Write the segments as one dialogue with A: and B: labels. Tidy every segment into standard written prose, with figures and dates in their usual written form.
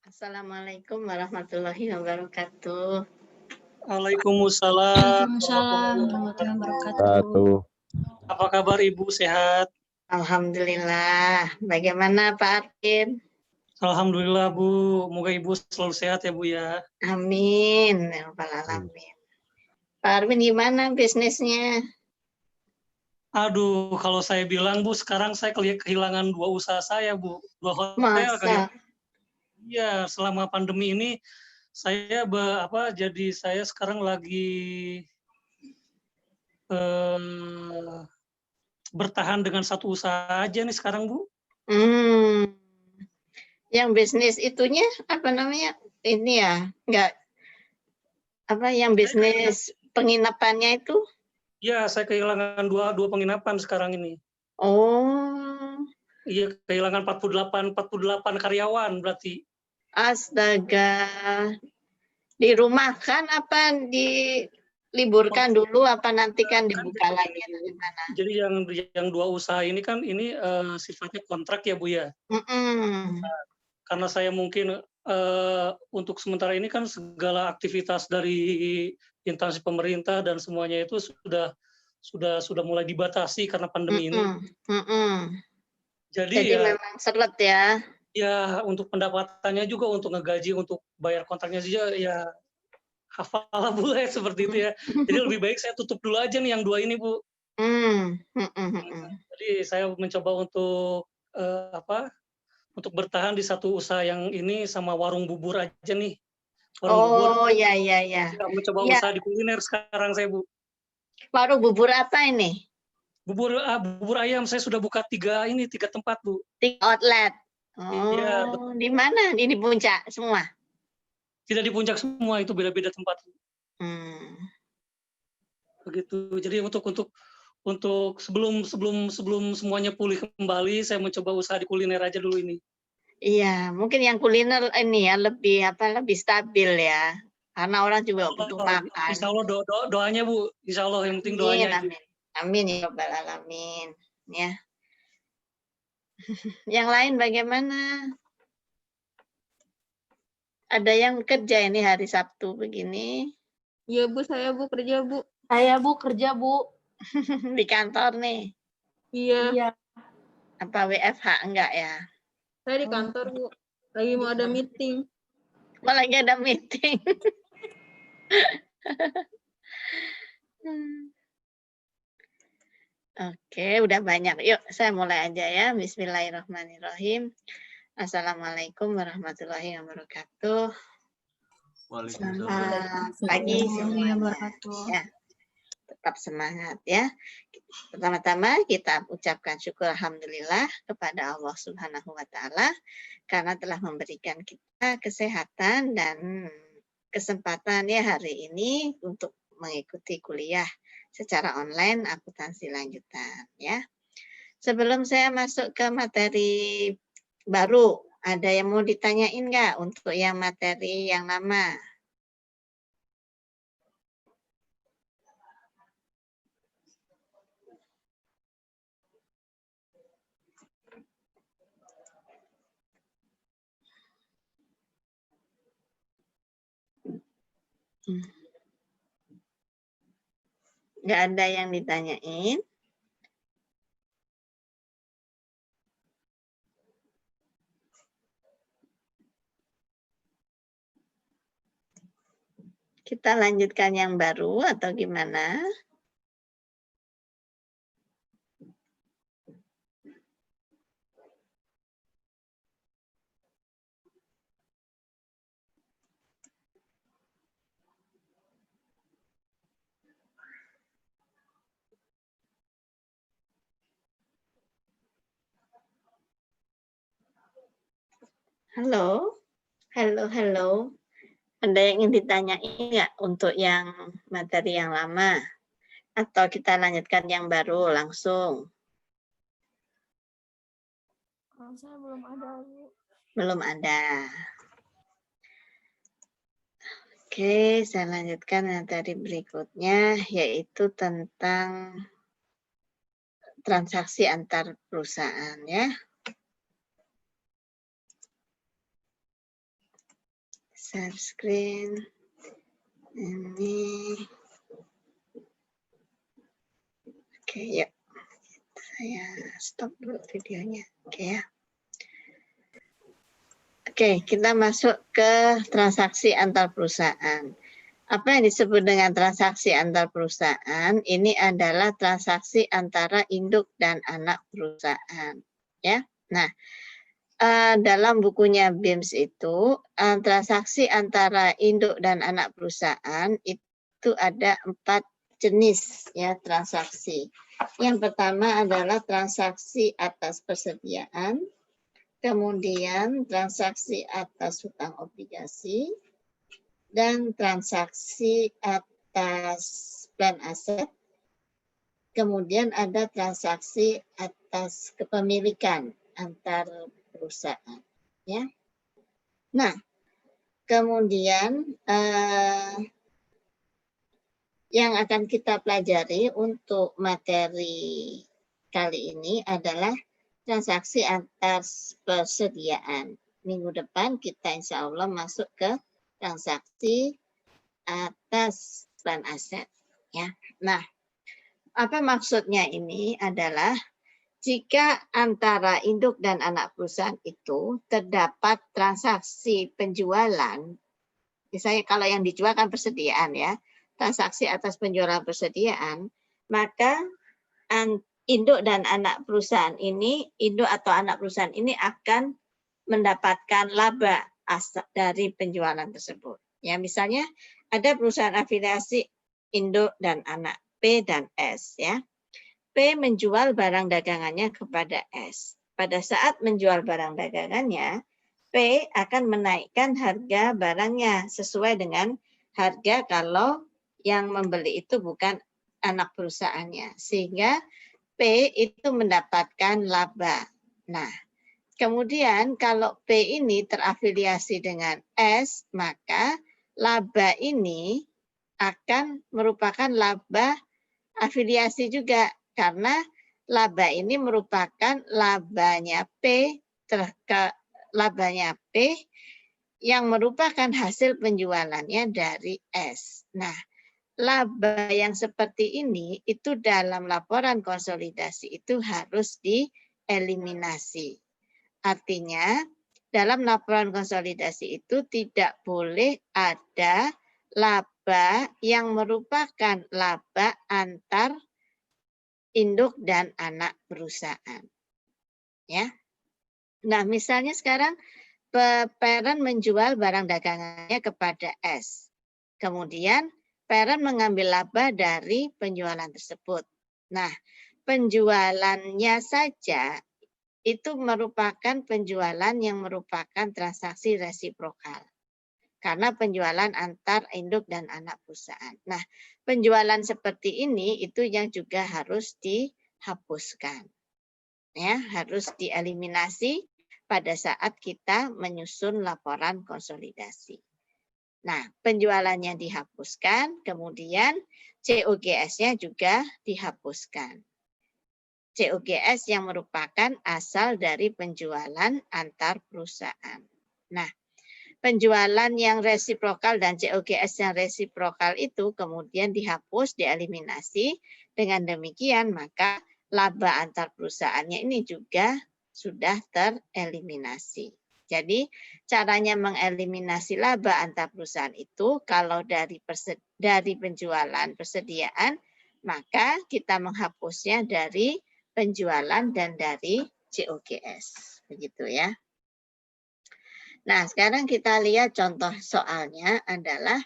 A: Assalamualaikum warahmatullahi wabarakatuh.
B: Waalaikumsalam
C: Waalaikumsalam warahmatullahi wabarakatuh.
B: Apa kabar Ibu, sehat?
A: Alhamdulillah. Bagaimana Pak Arifin?
B: Alhamdulillah Bu, moga Ibu selalu sehat ya Bu ya.
A: Amin. Ya Rabbal Alamin. Pak Arifin gimana bisnisnya?
B: Aduh, kalau saya bilang Bu, sekarang saya kehilangan 2 usaha saya Bu, 2 hotel
A: Masa?
B: Iya, selama pandemi ini saya jadi saya sekarang lagi bertahan dengan 1 usaha aja nih sekarang Bu.
A: Yang bisnis itunya apa namanya? Ini ya, enggak yang bisnis penginapannya itu?
B: Iya, saya kehilangan dua penginapan sekarang ini.
A: Oh.
B: Iya, kehilangan 48 karyawan berarti.
A: Astaga. Dirumahkan apa diliburkan dulu apa nanti kan dibuka lagi atau gimana?
B: Jadi yang 2 usaha ini kan sifatnya kontrak ya Bu ya. Karena saya mungkin untuk sementara ini kan segala aktivitas dari instansi pemerintah dan semuanya itu sudah mulai dibatasi karena pandemi ini.
A: Jadi memang seret ya.
B: Ya, untuk pendapatannya juga untuk ngegaji, untuk bayar kontraknya saja ya hafal lah Bu ya seperti itu ya. Jadi lebih baik saya tutup dulu aja nih yang 2 ini Bu. Jadi saya mencoba untuk untuk bertahan di 1 usaha yang ini sama warung bubur aja nih. Warung bubur.
A: Oh, ya.
B: Mencoba
A: Ya.
B: usaha di kuliner sekarang saya Bu.
A: Warung bubur apa ini?
B: Bubur ayam saya sudah buka 3 tempat Bu.
A: 3 outlet.
B: Iya,
A: Oh, di mana? Di Puncak semua?
B: Tidak di Puncak semua, itu beda-beda tempat. Begitu. Jadi untuk sebelum semuanya pulih kembali, saya mencoba usaha di kuliner aja dulu ini.
A: Iya, mungkin yang kuliner ini ya lebih stabil ya. Karena orang juga butuh makan.
B: Insya Allah doanya Bu, Insya Allah yang penting doanya.
A: Amin ya Rabbal Alamin. Ya. Yang lain bagaimana? Ada yang kerja ini hari Sabtu begini?
C: Iya Bu, saya Bu kerja Bu.
A: Saya Bu kerja Bu. Di kantor nih?
C: Iya.
A: Apa WFH enggak ya?
C: Saya di kantor Bu. Lagi mau ada meeting.
A: Oh, lagi ada meeting. Oke, udah banyak. Yuk, saya mulai aja ya. Bismillahirrahmanirrahim. Assalamualaikum warahmatullahi wabarakatuh. Selamat pagi semuanya. Ya, tetap semangat ya. Pertama-tama kita ucapkan syukur alhamdulillah kepada Allah Subhanahu wa taala karena telah memberikan kita kesehatan dan kesempatan ya hari ini untuk mengikuti kuliah secara online akuntansi lanjutan ya. Sebelum saya masuk ke materi baru, ada yang mau ditanyain nggak untuk yang materi yang lama? Nggak ada yang ditanyain? Kita lanjutkan yang baru atau gimana? Halo? Halo. Ada yang ingin ditanyain nggak untuk yang materi yang lama? Atau kita lanjutkan yang baru langsung?
C: Kalau saya belum ada Bu.
A: Belum ada. Oke, saya lanjutkan materi berikutnya, yaitu tentang transaksi antar perusahaan ya. share screen. Ini. Oke, ya. Saya stop dulu videonya. Oke ya. Oke, kita masuk ke transaksi antar perusahaan. Apa yang disebut dengan transaksi antar perusahaan? Ini adalah transaksi antara induk dan anak perusahaan. Ya, nah dalam bukunya BIMS itu transaksi antara induk dan anak perusahaan itu ada 4 jenis ya transaksi. Yang pertama adalah transaksi atas persediaan, kemudian transaksi atas hutang obligasi, dan transaksi atas plan aset, kemudian ada transaksi atas kepemilikan antar perusahaan. Ya. Nah, kemudian yang akan kita pelajari untuk materi kali ini adalah transaksi atas persediaan. Minggu depan kita insya Allah masuk ke transaksi atas plan aset. Ya. Nah, apa maksudnya ini adalah jika antara induk dan anak perusahaan itu terdapat transaksi penjualan, misalnya kalau yang dijual kan persediaan ya, transaksi atas penjualan persediaan, maka induk dan anak perusahaan ini, induk atau anak perusahaan ini akan mendapatkan laba dari penjualan tersebut. Ya, misalnya ada perusahaan afiliasi induk dan anak P dan S ya. P menjual barang dagangannya kepada S. Pada saat menjual barang dagangannya, P akan menaikkan harga barangnya sesuai dengan harga kalau yang membeli itu bukan anak perusahaannya. Sehingga P itu mendapatkan laba. Nah, kemudian kalau P ini terafiliasi dengan S, maka laba ini akan merupakan laba afiliasi juga. Karena laba ini merupakan labanya P, labanya P yang merupakan hasil penjualannya dari S. Nah, laba yang seperti ini itu dalam laporan konsolidasi itu harus dieliminasi. Artinya, dalam laporan konsolidasi itu tidak boleh ada laba yang merupakan laba antar induk dan anak perusahaan. Ya. Nah, misalnya sekarang parent menjual barang dagangannya kepada S. Kemudian parent mengambil laba dari penjualan tersebut. Nah, penjualannya saja itu merupakan penjualan yang merupakan transaksi resiprokal. Karena penjualan antar induk dan anak perusahaan. Nah, penjualan seperti ini itu yang juga harus dihapuskan. Ya, harus dieliminasi pada saat kita menyusun laporan konsolidasi. Nah, penjualannya dihapuskan, kemudian COGS-nya juga dihapuskan. COGS yang merupakan asal dari penjualan antar perusahaan. Nah, penjualan yang resiprokal dan COGS yang resiprokal itu kemudian dihapus, dieliminasi. Dengan demikian, maka laba antar perusahaannya ini juga sudah tereliminasi. Jadi, caranya mengeliminasi laba antar perusahaan itu kalau dari penjualan persediaan, maka kita menghapusnya dari penjualan dan dari COGS. Begitu ya. Nah, sekarang kita lihat contoh soalnya adalah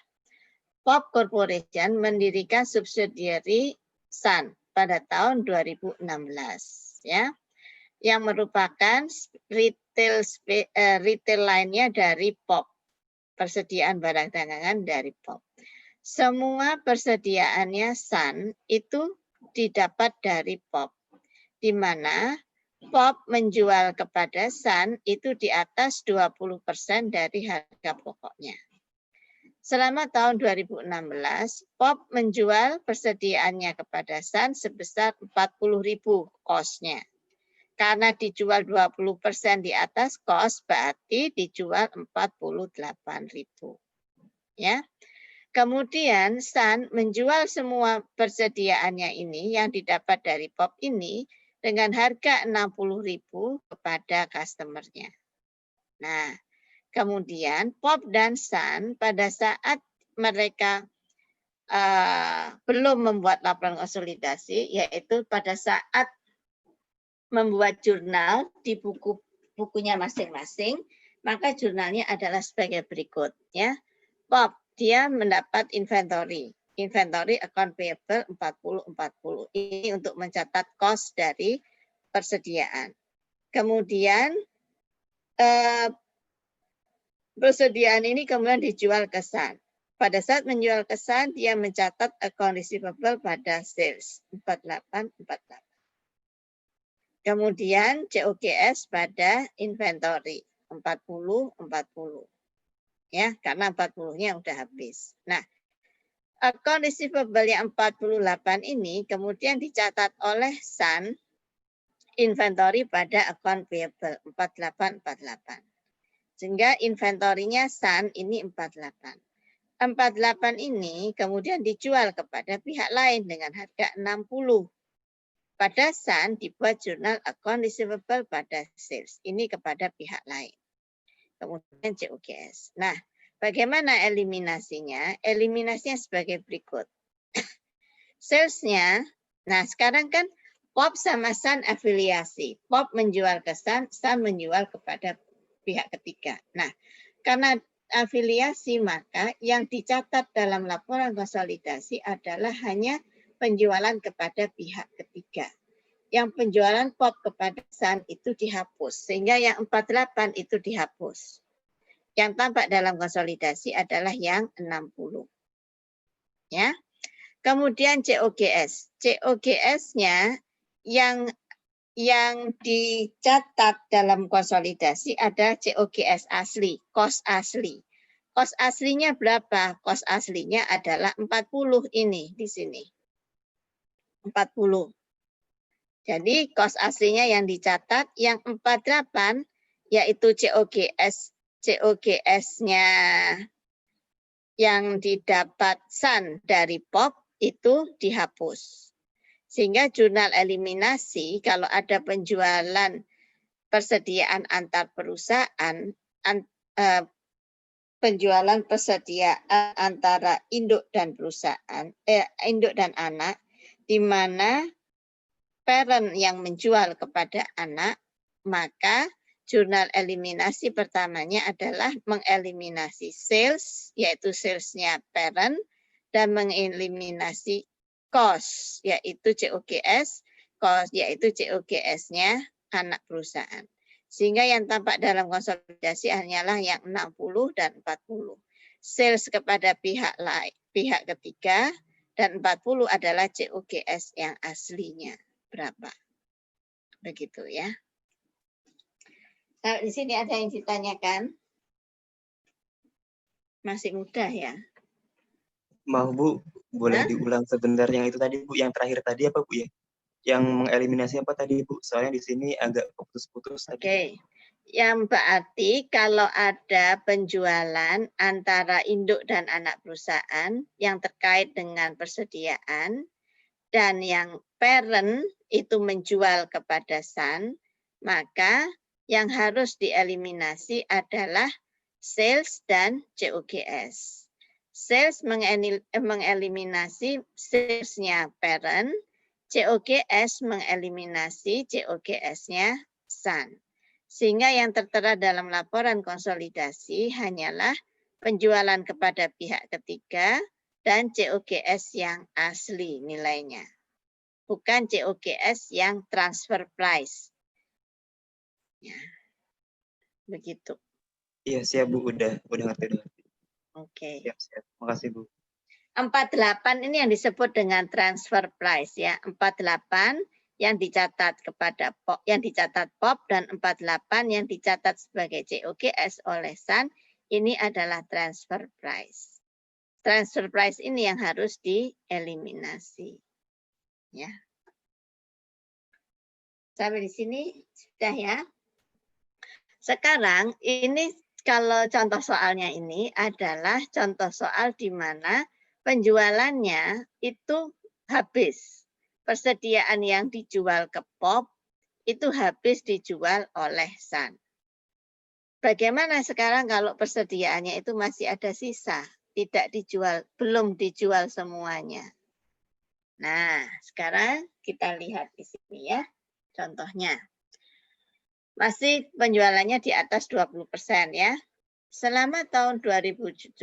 A: POP Corporation mendirikan subsidiary Sun pada tahun 2016 ya. Yang merupakan retail lainnya dari POP. Persediaan barang dagangan dari POP. Semua persediaannya Sun itu didapat dari POP. Di mana POP menjual kepada Sun itu di atas 20% dari harga pokoknya. Selama tahun 2016, POP menjual persediaannya kepada Sun sebesar 40.000 kosnya. Karena dijual 20% di atas cost, berarti dijual 48.000. Ya. Kemudian Sun menjual semua persediaannya ini yang didapat dari POP ini dengan harga 60.000 kepada customernya. Nah, kemudian POP dan Sun pada saat mereka belum membuat laporan konsolidasi, yaitu pada saat membuat jurnal di bukunya masing-masing, maka jurnalnya adalah sebagai berikut. Ya, POP dia mendapat inventory account payable 40. Ini untuk mencatat cost dari persediaan. Kemudian persediaan ini kemudian dijual ke Sun. Pada saat menjual ke Sun, dia mencatat account receivable pada sales 48. Kemudian COGS pada inventory 40. Ya, karena 40-nya udah habis. Nah, account receivable yang 48 ini kemudian dicatat oleh Sun inventory pada account payable 48. Sehingga inventorinya Sun ini 48. 48 ini kemudian dijual kepada pihak lain dengan harga 60. Pada Sun dibuat jurnal account receivable pada sales. Ini kepada pihak lain. Kemudian COGS. Nah, bagaimana eliminasinya? Eliminasinya sebagai berikut. Salesnya, nah sekarang kan POP sama Sun afiliasi. POP menjual ke Sun, Sun menjual kepada pihak ketiga. Nah, karena afiliasi maka yang dicatat dalam laporan konsolidasi adalah hanya penjualan kepada pihak ketiga. Yang penjualan POP kepada Sun itu dihapus, sehingga yang 48 itu dihapus. Yang tampak dalam konsolidasi adalah yang 60. Ya. Kemudian COGS. COGS-nya yang dicatat dalam konsolidasi ada COGS asli, cost asli. Cost aslinya berapa? Cost aslinya adalah 40 ini di sini. 40. Jadi cost aslinya yang dicatat yang 48 yaitu COGS-nya yang didapat Sun dari POP itu dihapus. Sehingga jurnal eliminasi kalau ada penjualan persediaan antar perusahaan, penjualan persediaan antara induk dan perusahaan, induk dan anak, di mana parent yang menjual kepada anak, maka jurnal eliminasi pertamanya adalah mengeliminasi sales, yaitu salesnya parent, dan mengeliminasi cost, yaitu COGS, cost, yaitu COGS-nya anak perusahaan. Sehingga yang tampak dalam konsolidasi hanyalah yang 60 dan 40. Sales kepada pihak ketiga, dan 40 adalah COGS yang aslinya. Berapa? Begitu ya. Nah, di sini ada yang ditanyakan. Masih mudah ya.
D: Mau Bu, boleh diulang sebentar yang itu tadi Bu, yang terakhir tadi apa Bu ya? Yang mengeliminasi apa tadi Bu? Soalnya di sini agak putus-putus tadi.
A: Oke. Yang berarti kalau ada penjualan antara induk dan anak perusahaan yang terkait dengan persediaan dan yang parent itu menjual kepada Sun, maka yang harus dieliminasi adalah sales dan COGS. Sales mengeliminasi salesnya parent, COGS mengeliminasi COGS-nya Sun. Sehingga yang tertera dalam laporan konsolidasi hanyalah penjualan kepada pihak ketiga dan COGS yang asli nilainya. Bukan COGS yang transfer price. Ya. Begitu.
D: Iya, siap Bu, udah ngerti.
A: Oke.
D: Siap. Makasih Bu.
A: 48 ini yang disebut dengan transfer price ya. 48 yang dicatat kepada POP, yang dicatat POP dan 48 yang dicatat sebagai COGS oleh Sun, ini adalah transfer price. Transfer price ini yang harus dieliminasi. Ya. Sampai di sini sudah ya. Sekarang ini kalau contoh soalnya ini adalah contoh soal di mana penjualannya itu habis. Persediaan yang dijual ke POP itu habis dijual oleh Sun. Bagaimana sekarang kalau persediaannya itu masih ada sisa, tidak dijual, belum dijual semuanya. Nah, sekarang kita lihat di sini ya, contohnya. Masih penjualannya di atas 20% ya. Selama tahun 2017,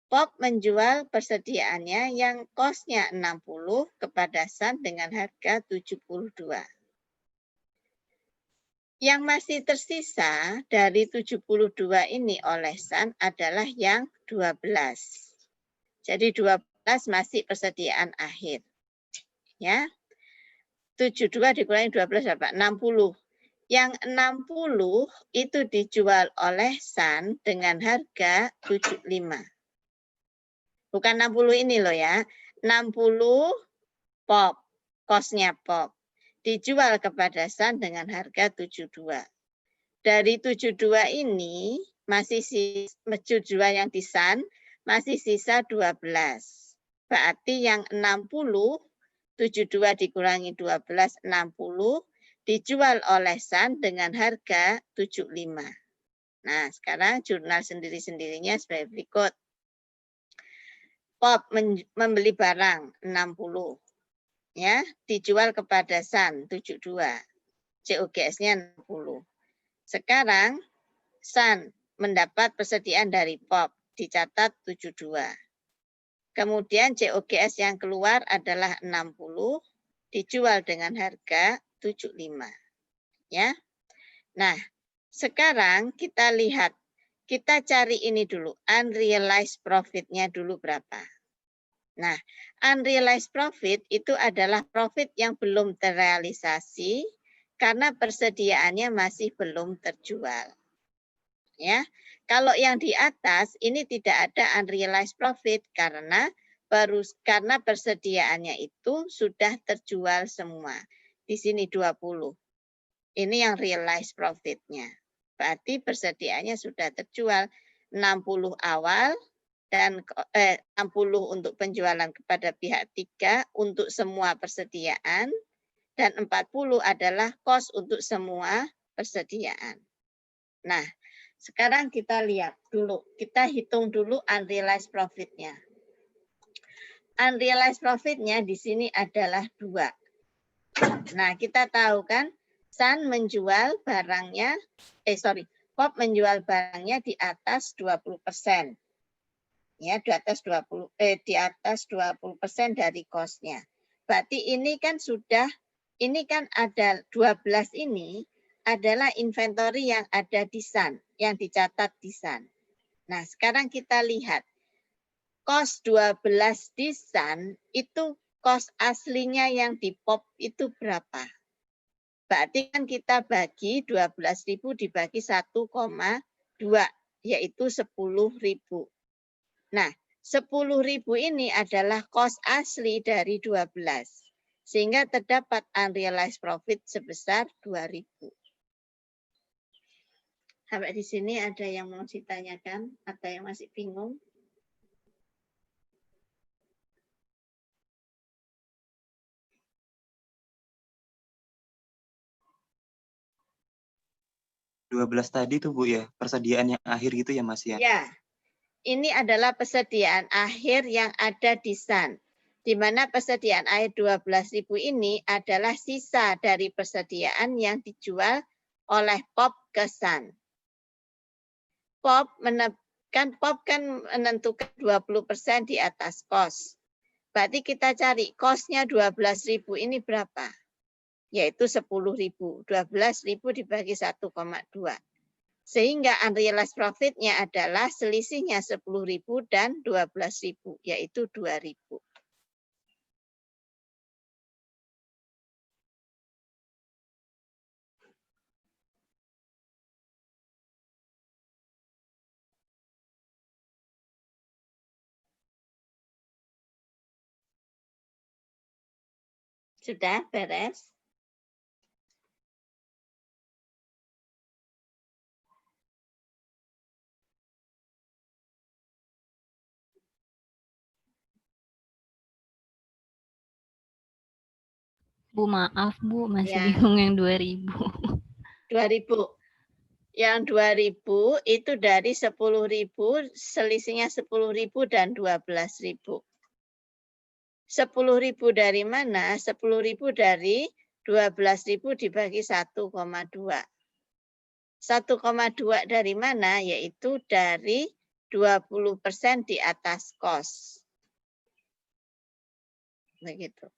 A: POP menjual persediaannya yang kosnya 60 kepada Sun dengan harga 72. Yang masih tersisa dari 72 ini oleh Sun adalah yang 12. Jadi 12 masih persediaan akhir. Ya. 72 dikurangi 12 berapa? 60. Yang 60 itu dijual oleh Sun dengan harga 75. Bukan 60 ini loh ya. 60 POP, kosnya POP. Dijual kepada Sun dengan harga 72. Dari 72 ini, masih 72 yang di Sun, masih sisa 12. Berarti yang 60, 72 dikurangi 12, 60, dijual oleh Sun dengan harga 75. Nah, sekarang jurnal sendiri-sendirinya sebagai berikut. POP membeli barang 60. Ya, dijual kepada Sun 72. COGS-nya 60. Sekarang Sun mendapat persediaan dari POP dicatat 72. Kemudian COGS yang keluar adalah 60 dijual dengan harga 75. Ya. Nah, sekarang kita lihat, kita cari ini dulu, unrealized profit-nya dulu berapa. Nah, unrealized profit itu adalah profit yang belum terrealisasi karena persediaannya masih belum terjual. Ya, kalau yang di atas ini tidak ada unrealized profit karena persediaannya itu sudah terjual semua. Di sini 20. Ini yang realized profit-nya. Berarti persediaannya sudah terjual 60 awal dan 60 untuk penjualan kepada pihak ketiga untuk semua persediaan dan 40 adalah cost untuk semua persediaan. Nah, sekarang kita lihat dulu, kita hitung dulu unrealized profit-nya. Unrealized profit-nya di sini adalah 2. Nah, kita tahu kan, Sun menjual barangnya, POP menjual barangnya di atas 20%. Ya, di atas 20% dari cost-nya. Berarti ini kan ini kan ada 12 ini adalah inventory yang ada di Sun, yang dicatat di Sun. Nah, sekarang kita lihat. Cost 12 di Sun itu cost aslinya yang di POP itu berapa? Berarti kan kita bagi 12.000 dibagi 1,2, yaitu 10.000. Nah, 10.000 ini adalah cost asli dari 12. Sehingga terdapat unrealized profit sebesar 2.000. Sampai di sini ada yang mau ditanyakan atau yang masih bingung?
D: Dua 12 tadi tuh Bu ya, persediaan yang akhir gitu ya Mas ya?
A: Ya. Ini adalah persediaan akhir yang ada di Sun. Di mana persediaan akhir 12.000 ini adalah sisa dari persediaan yang dijual oleh POP ke Sun. POP kan menentukan 20% di atas cost. Berarti kita cari cost-nya 12.000 ini berapa? Yaitu 10.000. 12.000 dibagi 1,2. Sehingga unrealized profit-nya adalah selisihnya 10.000 dan 12.000, yaitu 2.000. Sudah beres?
E: Bu, maaf Bu, masih
A: Ya.
E: bingung yang 2000.
A: 2000. Yang 2000 itu dari 10.000, selisihnya 10.000 dan 12.000. 10.000 dari mana? 10.000 dari 12.000 dibagi 1,2. 1,2 dari mana? Yaitu dari 20% di atas kos. Begitu.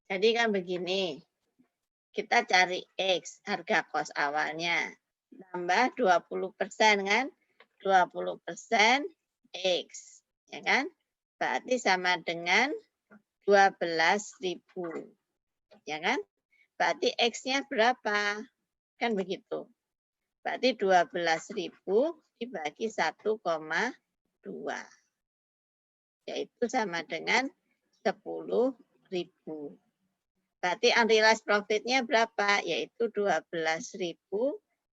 A: Jadi kan begini, kita cari X, harga kos awalnya. Tambah 20% kan? 20% X. Ya kan? Berarti sama dengan 12.000. Ya kan? Berarti X-nya berapa? Kan begitu. Berarti 12.000 dibagi 1,2. Yaitu sama dengan 10.000. Berarti unrealized profit-nya berapa? Yaitu 12.000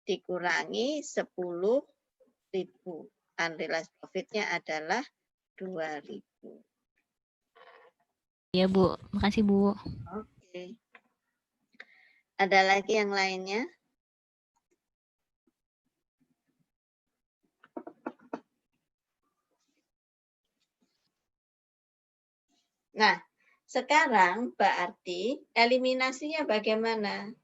A: dikurangi 10.000. Unrealized profit-nya adalah 2.000.
E: Iya Bu, makasih Bu.
A: Oke. Ada lagi yang lainnya? Nah, sekarang berarti eliminasinya bagaimana?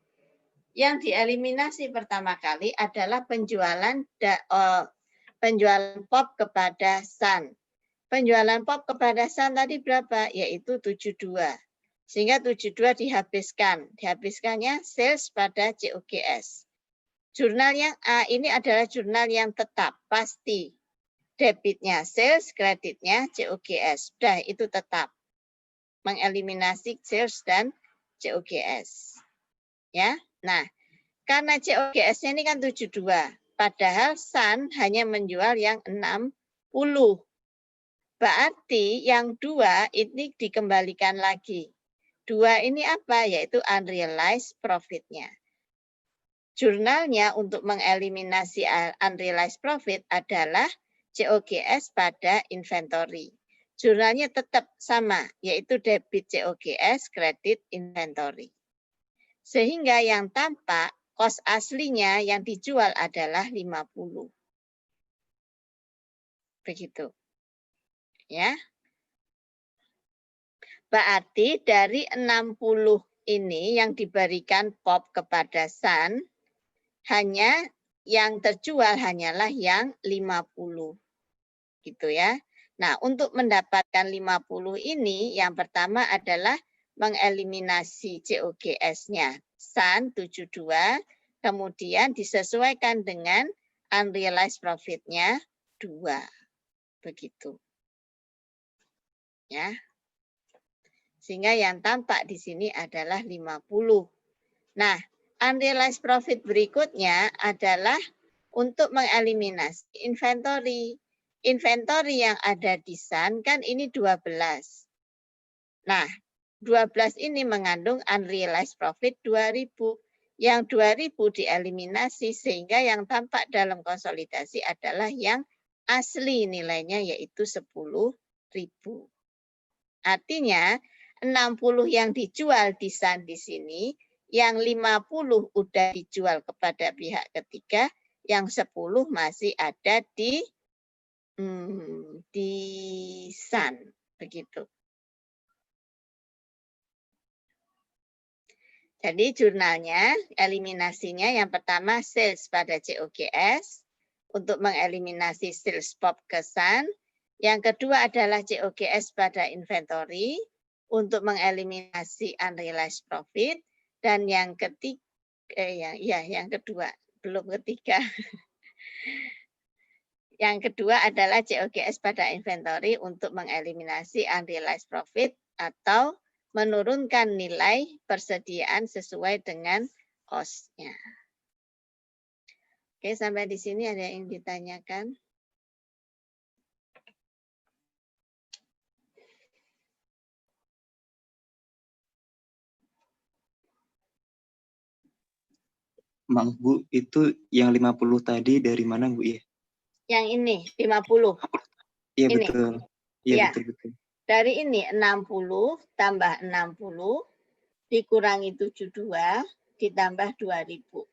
A: Yang dieliminasi pertama kali adalah penjualan POP kepada Sun. Penjualan POP kepada Sun tadi berapa? Yaitu 72. Sehingga 72 dihabiskan. Dihabiskannya sales pada COGS. Jurnal yang A ini adalah jurnal yang tetap, pasti. Debitnya sales, kreditnya COGS. Sudah, itu tetap. Mengeliminasi sales dan COGS. Ya. Nah, karena COGS-nya ini kan 72, padahal Sun hanya menjual yang 60. Berarti yang 2 ini dikembalikan lagi. 2 ini apa? Yaitu unrealized profit-nya. Jurnalnya untuk mengeliminasi unrealized profit adalah COGS pada inventory. Jurnalnya tetap sama, yaitu debit COGS, kredit inventory. Sehingga yang tampak, kos aslinya yang dijual adalah 50. Begitu. Ya. Berarti dari 60 ini yang diberikan POP kepada Sun, hanya yang terjual hanyalah yang 50. Gitu ya. Nah, untuk mendapatkan 50 ini, yang pertama adalah mengeliminasi COGS-nya. Sun 72, kemudian disesuaikan dengan unrealized profit-nya 2. Begitu. Ya. Sehingga yang tampak di sini adalah 50. Nah, unrealized profit berikutnya adalah untuk mengeliminasi inventory. Inventory yang ada di Sun kan ini 12. Nah, 12 ini mengandung unrealized profit 2.000. Yang 2.000 dieliminasi sehingga yang tampak dalam konsolidasi adalah yang asli nilainya yaitu 10.000. Artinya 60 yang dijual di Sun di sini, yang 50 udah dijual kepada pihak ketiga, yang 10 masih ada di Sun, begitu. Jadi jurnalnya, eliminasinya yang pertama sales pada COGS, untuk mengeliminasi sales POP ke Sun. Yang kedua adalah COGS pada inventory, untuk mengeliminasi unrealized profit. Dan yang ketiga, yang kedua, belum ketiga. Yang kedua adalah COGS pada inventory untuk mengeliminasi unrealized profit atau menurunkan nilai persediaan sesuai dengan cost-nya. Oke, sampai di sini ada yang ditanyakan?
D: Maaf Bu, itu yang 50 tadi dari mana Bu ya?
A: Yang ini 50.
D: Iya
A: Ini.
D: betul. Iya
A: Ya.
D: betul.
A: Dari ini 60 tambah 60 dikurangi 72 ditambah 2000.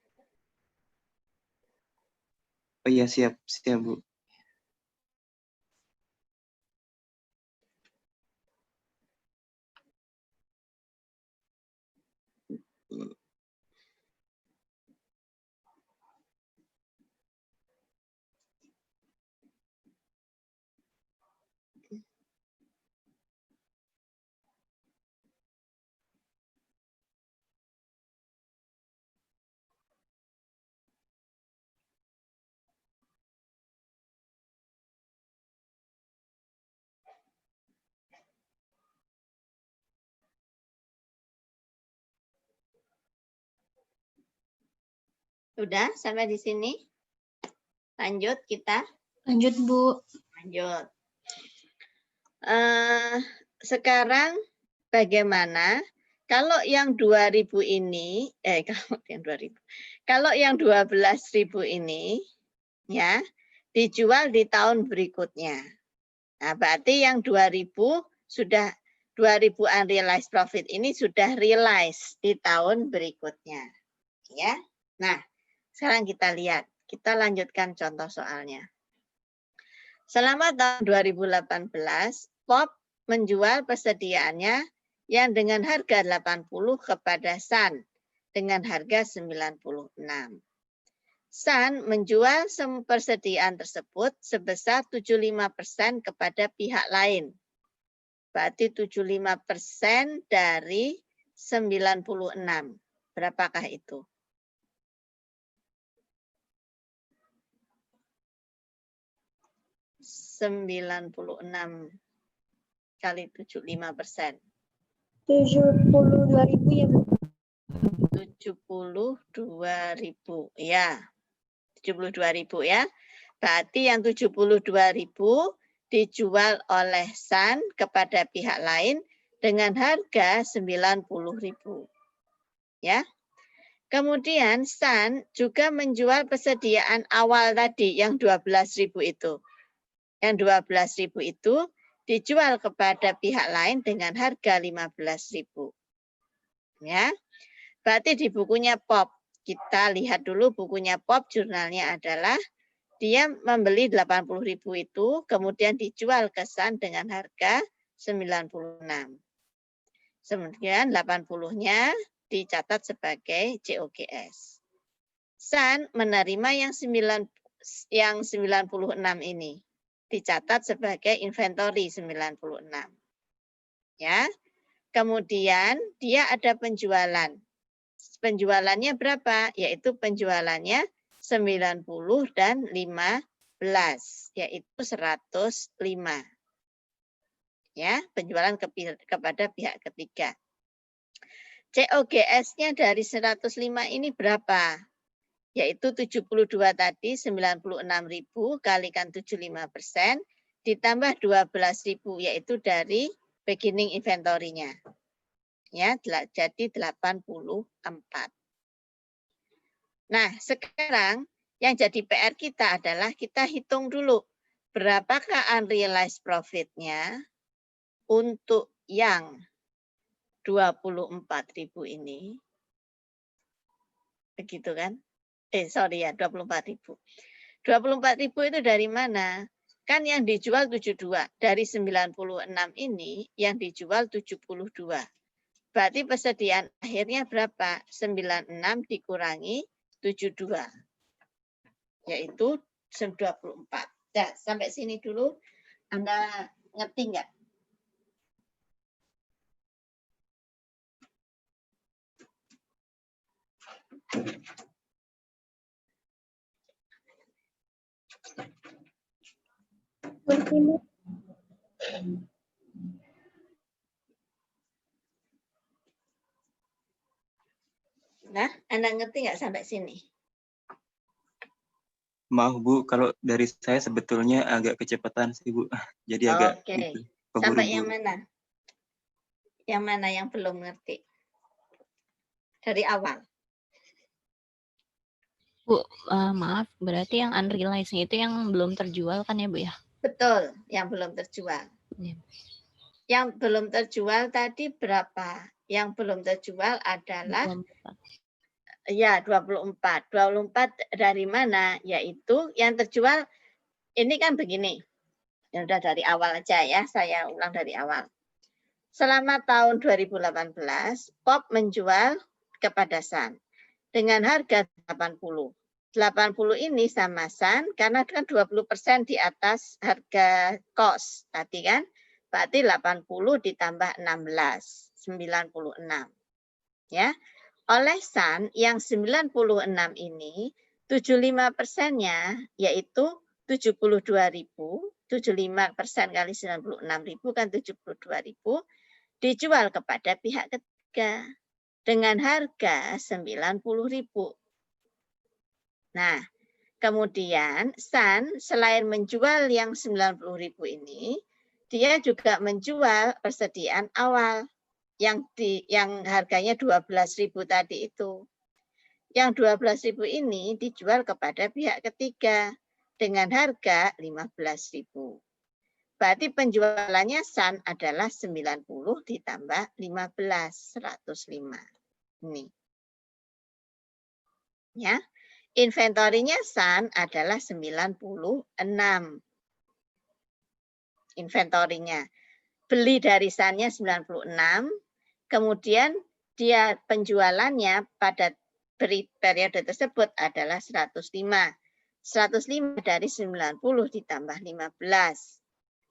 D: Oh iya siap Bu.
A: Sudah sampai di sini? Lanjut kita.
E: Lanjut, Bu.
A: Lanjut. Sekarang bagaimana kalau yang 2000 ini, kalau yang 12.000 ini, ya, dijual di tahun berikutnya. Nah, berarti yang 2000 sudah 2000 unrealized profit ini sudah realized di tahun berikutnya. Ya. Nah, sekarang kita lihat, kita lanjutkan contoh soalnya. Selama tahun 2018, POP menjual persediaannya yang dengan harga 80 kepada Sun dengan harga 96. Sun menjual persediaan tersebut sebesar 75% kepada pihak lain. Berarti 75% dari 96. Berapakah itu? Sembilan puluh 96 kali 75%.
C: 72.000 ya, Bu.
A: 72.000 ya. 72.000 ya. Berarti yang 72.000 dijual oleh Sun kepada pihak lain dengan harga 90.000. Ya. Kemudian Sun juga menjual persediaan awal tadi yang 12.000 itu. Yang 12.000 itu dijual kepada pihak lain dengan harga 15.000. Ya. Berarti di bukunya POP, kita lihat dulu bukunya POP, jurnalnya adalah dia membeli 80.000 itu, kemudian dijual ke Sun dengan harga 96. Kemudian 80-nya dicatat sebagai COGS. Sun menerima yang 96 ini. Dicatat sebagai inventory 96. Ya. Kemudian dia ada penjualan. Penjualannya berapa? Yaitu penjualannya 90 dan 15, yaitu 105. Ya, penjualan kepada pihak ketiga. COGS-nya dari 105 ini berapa? Yaitu 72 tadi 96.000 kalikan 75% ditambah 12.000 yaitu dari beginning inventory-nya. Ya, jadi 84. Nah, sekarang yang jadi PR kita adalah kita hitung dulu berapakah unrealized profit-nya untuk yang 24.000 ini. Begitu kan? Sorry ya, 24.000. 24.000 itu dari mana? Kan yang dijual 72. Dari 96 ini yang dijual 72. Berarti persediaan akhirnya berapa? 96 dikurangi 72. Yaitu 24. Nah, sampai sini dulu. Anda ngerti nggak? Nah, Anda ngerti nggak sampai sini?
D: Maaf Bu, kalau dari saya sebetulnya agak kecepatan sih Bu. Jadi agak gitu,
A: Sampai
D: keburu-buru.
A: yang mana? Yang mana yang belum ngerti? Dari awal.
E: Bu, maaf, berarti yang unrealized-nya itu yang belum terjual kan ya, Bu ya?
A: Betul, yang belum terjual.
E: Iya.
A: Yang belum terjual tadi berapa? Yang belum terjual adalah
E: 24.
A: ya 24. 24 dari mana? Yaitu yang terjual ini kan begini. Ya udah dari awal aja ya, saya ulang dari awal. Selama tahun 2018, POP menjual kepada Sun dengan harga 80. 80 ini sama Sun karena kan 20% di atas harga cost tadi kan. Berarti 80 ditambah 16, 96. Ya. Oleh Sun yang 96 ini 75%-nya yaitu 72.000, 75% kali 96.000 kan 72.000 dijual kepada pihak ketiga dengan harga 90.000. Nah, kemudian Sun selain menjual yang 90.000 ini, dia juga menjual persediaan awal yang harganya 12.000 tadi itu. Yang 12.000 ini dijual kepada pihak ketiga dengan harga 15.000. Berarti penjualannya Sun adalah 90 ditambah 15, 105. Ini. Ya. Inventorinya Sun adalah 96. Inventorinya. Beli dari Sun-nya 96, kemudian dia penjualannya pada periode tersebut adalah 105. 105 dari 90 ditambah 15.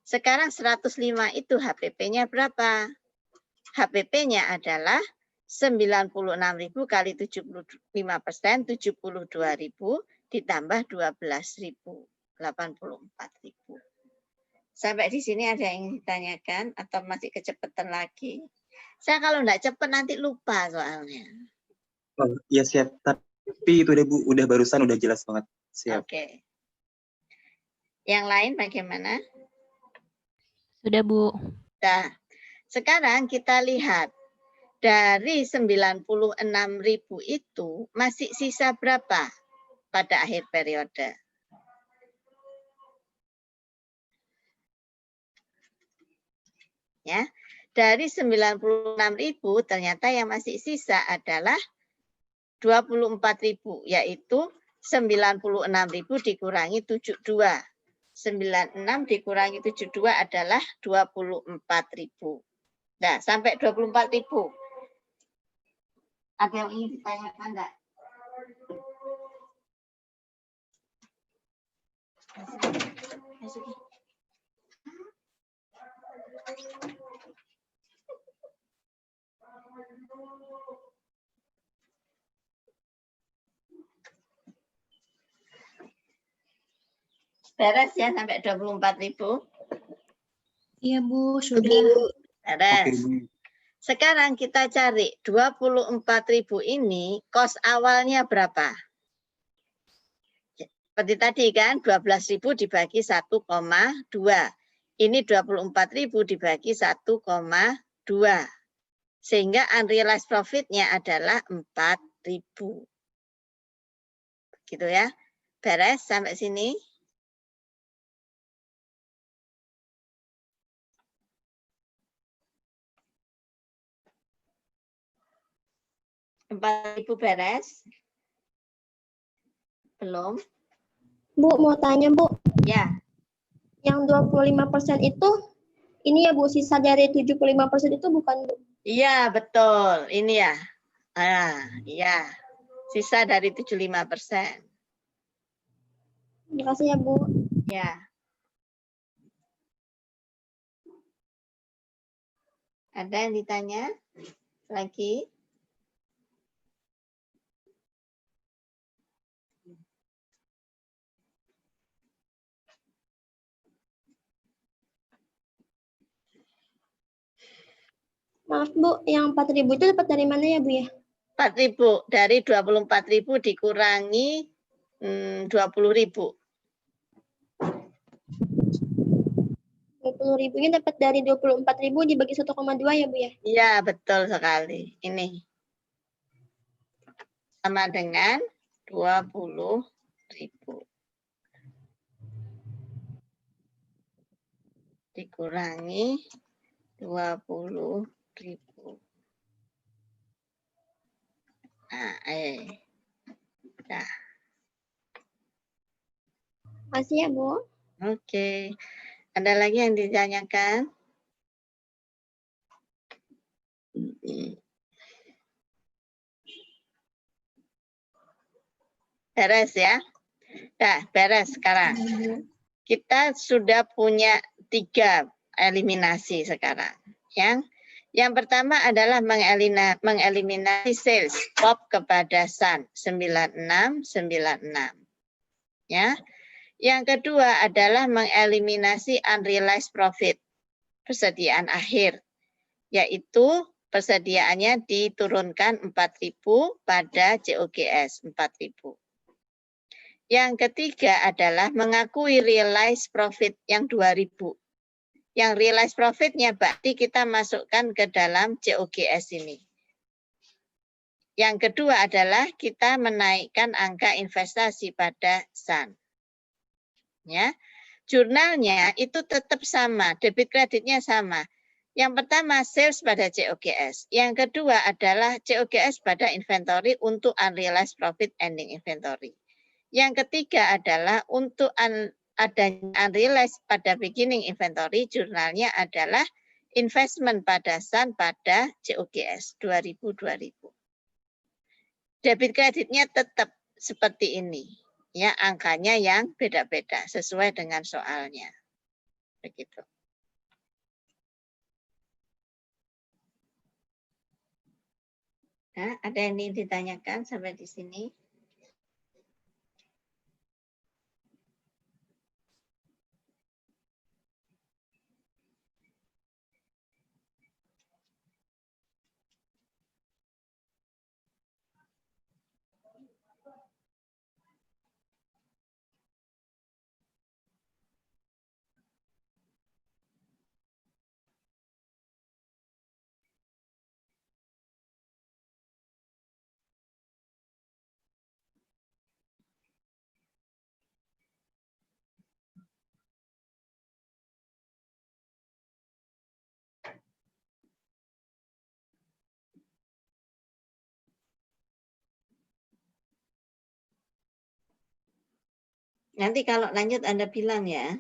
A: Sekarang 105 itu HPP-nya berapa? HPP-nya adalah 96.000 kali 75%, 72.000 ditambah 12.000, 84.000. Sampai di sini ada yang ditanyakan atau masih kecepatan lagi? Saya kalau enggak cepat nanti lupa soalnya.
D: Oh, ya siap. Tapi itu udah Bu, udah barusan udah jelas banget. Siap.
A: Oke. Yang lain bagaimana?
E: Sudah, Bu.
A: Nah, sekarang kita lihat dari 96.000 itu masih sisa berapa pada akhir periode? Ya, dari 96.000 ternyata yang masih sisa adalah 24.000, yaitu 96.000 dikurangi 72. 96 dikurangi 72 adalah 24.000. Nah, sampai 24.000. Ada yang ingin ditanyakan enggak? Beres ya sampai 24.000?
C: Iya, Bu, sudah.
A: Beres.
D: Oke, Bu.
A: Sekarang kita cari 24.000 ini kos awalnya berapa? Seperti tadi kan 12.000 dibagi 1,2. Ini 24.000 dibagi 1,2. Sehingga unrealized profit-nya adalah 4.000. Gitu ya. Beres sampai sini? Rp4.000 beres? Belum?
F: Bu, mau tanya, Bu.
A: Ya.
F: Yang 25% itu, ini ya, Bu, sisa dari 75% itu bukan, Bu?
A: Iya, betul. Ini ya. Iya. Sisa dari 75%.
F: Terima kasih ya, Bu.
A: Ya. Ada yang ditanya lagi?
F: Maaf, Bu, yang 4.000 itu dapat dari mana ya, Bu ya?
A: 4.000 dari 24.000 dikurangi 20.000.
F: 20.000-nya dapat dari 24.000 dibagi 1,2 ya, Bu ya?
A: Iya, betul sekali. Ini sama dengan 20.000 dikurangi 20.000. Nah, Nah.
F: Makasih ya, Bu.
A: Oke. Ada lagi yang ditanyakan? Beres ya? Nah, beres sekarang. Kita sudah punya 3 eliminasi sekarang. Yang pertama adalah mengeliminasi sales pop kepada Sun 9696. Ya. Yang kedua adalah mengeliminasi unrealized profit, persediaan akhir, yaitu persediaannya diturunkan 4.000 pada COGS 4.000. Yang ketiga adalah mengakui realized profit yang 2.000. Yang realized profitnya berarti kita masukkan ke dalam COGS ini. Yang kedua adalah kita menaikkan angka investasi pada Sun. Ya, jurnalnya itu tetap sama, debit kreditnya sama. Yang pertama sales pada COGS, yang kedua adalah COGS pada inventory untuk unrealized profit ending inventory. Yang ketiga adalah untuk adanya unrealized pada beginning inventory, jurnalnya adalah investment pada Sun pada COGS 2000. Debit kreditnya tetap seperti ini. Ya, angkanya yang beda-beda sesuai dengan soalnya. Begitu. Nah, ada yang ingin ditanyakan sampai di sini? Nanti kalau lanjut Anda bilang ya.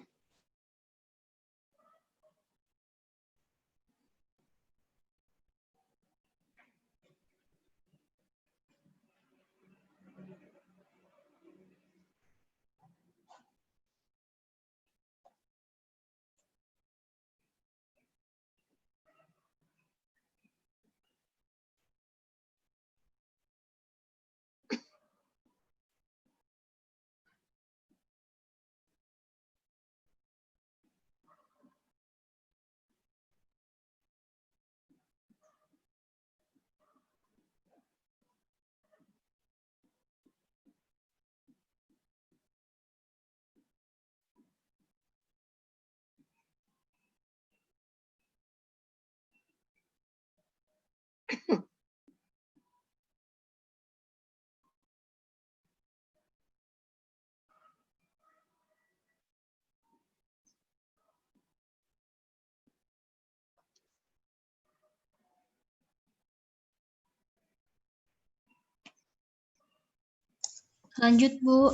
F: Lanjut, Bu.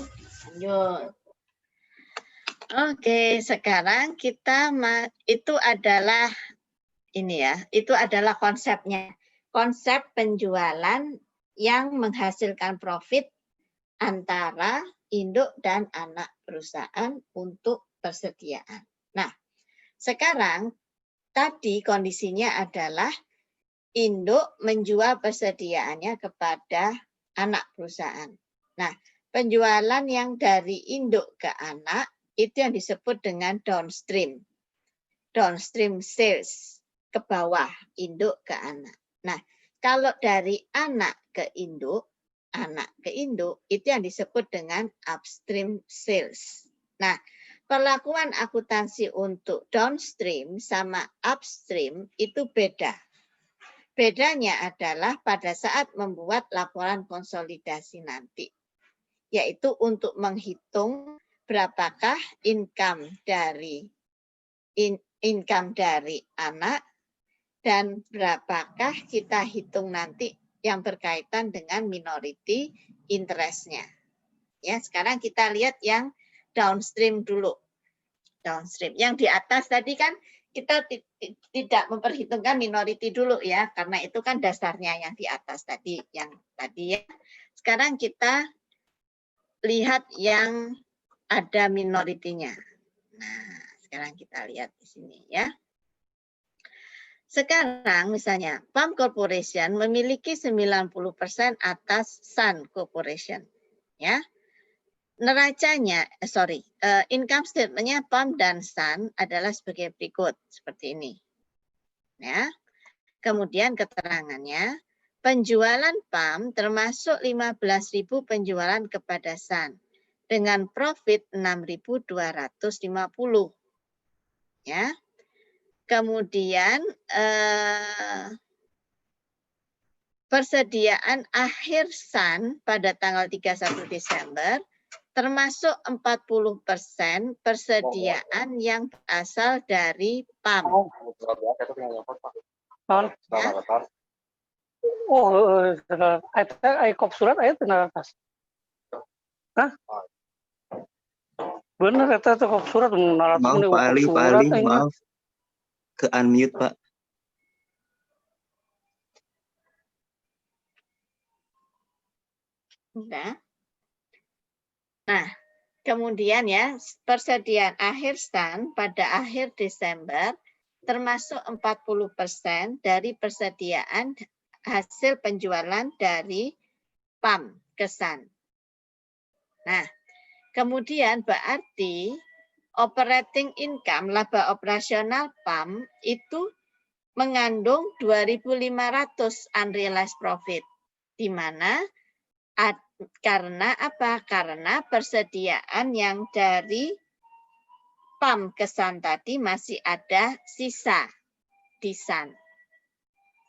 A: Lanjut. Oke, sekarang kita itu adalah ini ya, itu adalah konsepnya. Konsep penjualan yang menghasilkan profit antara induk dan anak perusahaan untuk persediaan. Nah, sekarang tadi kondisinya adalah induk menjual persediaannya kepada anak perusahaan. Nah, penjualan yang dari induk ke anak itu yang disebut dengan downstream. Downstream sales, ke bawah, induk ke anak. Nah, kalau dari anak ke induk itu yang disebut dengan upstream sales. Nah, perlakuan akuntansi untuk downstream sama upstream itu beda. Bedanya adalah pada saat membuat laporan konsolidasi nanti. yaitu untuk menghitung berapakah income dari anak dan berapakah kita hitung nanti yang berkaitan dengan minority interest-nya. Ya, sekarang kita lihat yang downstream dulu. Downstream. Yang di atas tadi kan kita tidak memperhitungkan minority dulu ya, karena itu kan dasarnya yang di atas tadi, yang tadi ya. Sekarang kita lihat yang ada minoritinya. Nah, sekarang kita lihat di sini ya. Sekarang misalnya PAM Corporation memiliki 90% atas Sun Corporation. Ya. Neracanya, income statement-nya PAM dan Sun adalah sebagai berikut, seperti ini. Ya. Kemudian keterangannya, penjualan PAM termasuk 15.000 penjualan kepada Sun dengan profit 6.250. Ya. Kemudian persediaan akhir Sun pada tanggal 31 Desember termasuk 40% persediaan yang berasal dari PAM. Ya.
B: surat ayat benar atas. Hah? Bener itu kop surat
D: Maaf Pak Ali, maaf. Ke unmute Pak.
A: Udah. Nah, kemudian ya, persediaan akhir Sun pada akhir Desember termasuk 40% dari persediaan hasil penjualan dari PAM ke Sun. Nah, kemudian berarti operating income, laba operasional PAM itu mengandung 2.500 unrealized profit, di mana karena apa? Karena persediaan yang dari PAM ke Sun tadi masih ada sisa di Sun.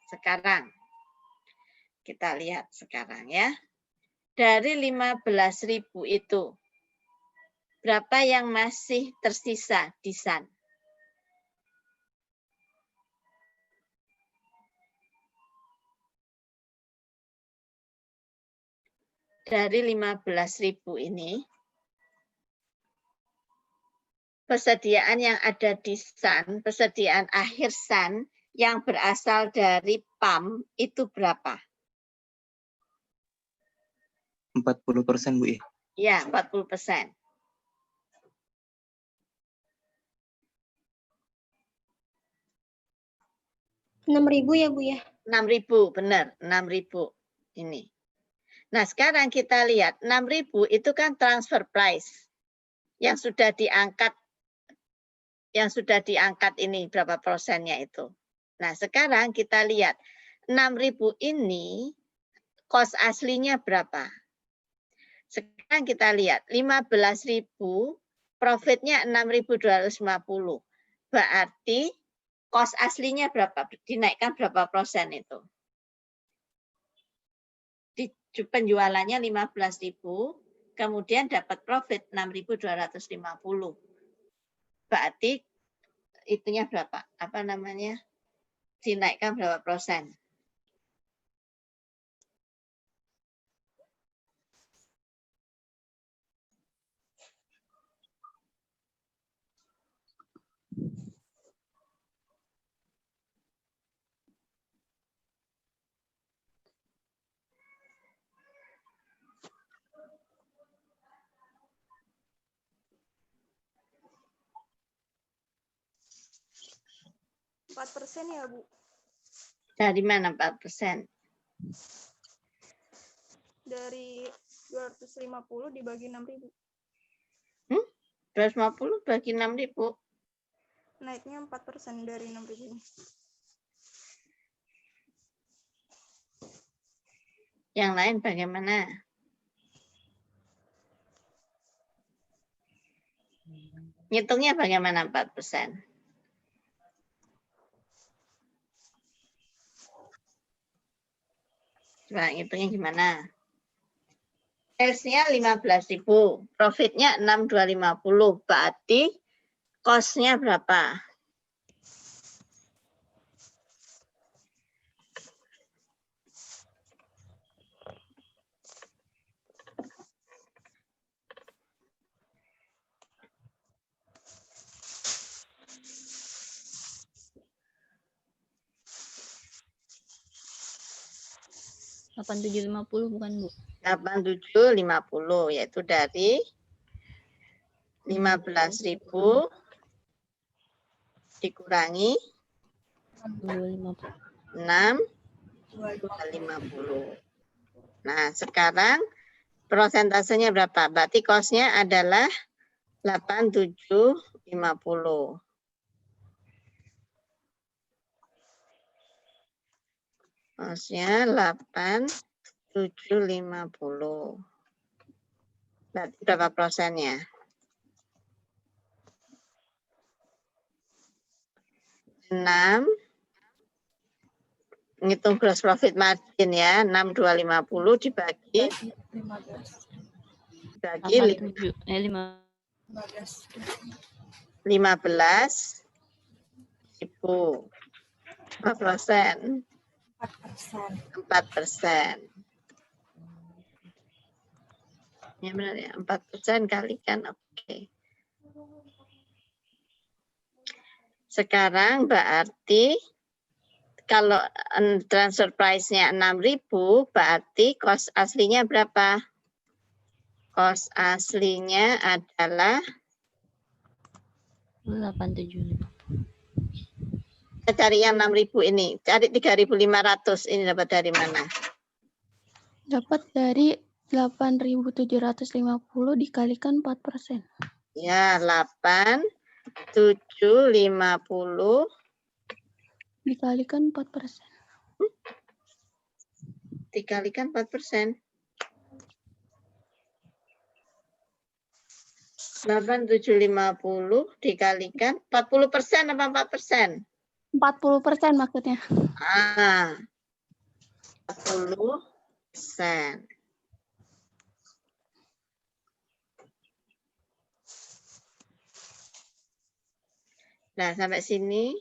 A: Sekarang kita lihat sekarang ya. Dari 15.000 itu berapa yang masih tersisa di Sun? Dari 15.000 ini, persediaan yang ada di Sun, persediaan akhir Sun yang berasal dari PAM itu berapa?
D: 40% Bu ya?
A: Ya, 40%.
F: Rp6.000 ya Bu ya?
A: 6.000, benar, 6.000 ini. Nah, sekarang kita lihat 6.000 itu kan transfer price yang sudah diangkat ini berapa persennya itu. Nah, sekarang kita lihat 6.000 ini cost aslinya berapa? Sekarang kita lihat 15.000 profitnya 6.250. Berarti cost aslinya berapa? Dinaikkan berapa persen itu? Penjualannya 15.000, kemudian dapat profit 6.250. Berarti itunya berapa? Apa namanya? Dinaikkan berapa persen?
C: %4 ya Bu?
A: Dari mana 4%?
C: Dari 250 dibagi 6.000.
A: 250 bagi 6.000.
C: Naiknya 4% dari 6.000.
A: Yang lain bagaimana? Ngitungnya bagaimana 4%? Coba ngitungnya gimana? Sales-nya 15.000, profitnya 6.250, berarti cost-nya berapa?
E: $8.750 bukan, Bu?
A: 8.750, yaitu dari 15.000 dikurangi
E: 250.
A: 6.250. Nah, sekarang prosentasenya berapa? Berarti cost-nya adalah 8.750. Cost-nya 8.750. Berarti berapa persennya? 6. Ngitung gross profit margin ya, 6.250 dibagi
E: 15.
A: 15.000. Berapa persen? 4%. Ya benar ya, 4% kalikan, oke. Sekarang berarti kalau transfer price-nya 6.000, berarti cost aslinya berapa? Cost aslinya adalah
E: 8.750.
A: kita cari yang 6.000 ini, cari 3.500 ini dapat dari mana?
G: Dapat dari 8.750 dikalikan 4%.
A: Ya, 8.750
G: Dikalikan 4%.
A: dikalikan 4%. 8.750 dikalikan 40% apa 4%?
G: 40% maksudnya.
A: 40%. Nah, sampai sini.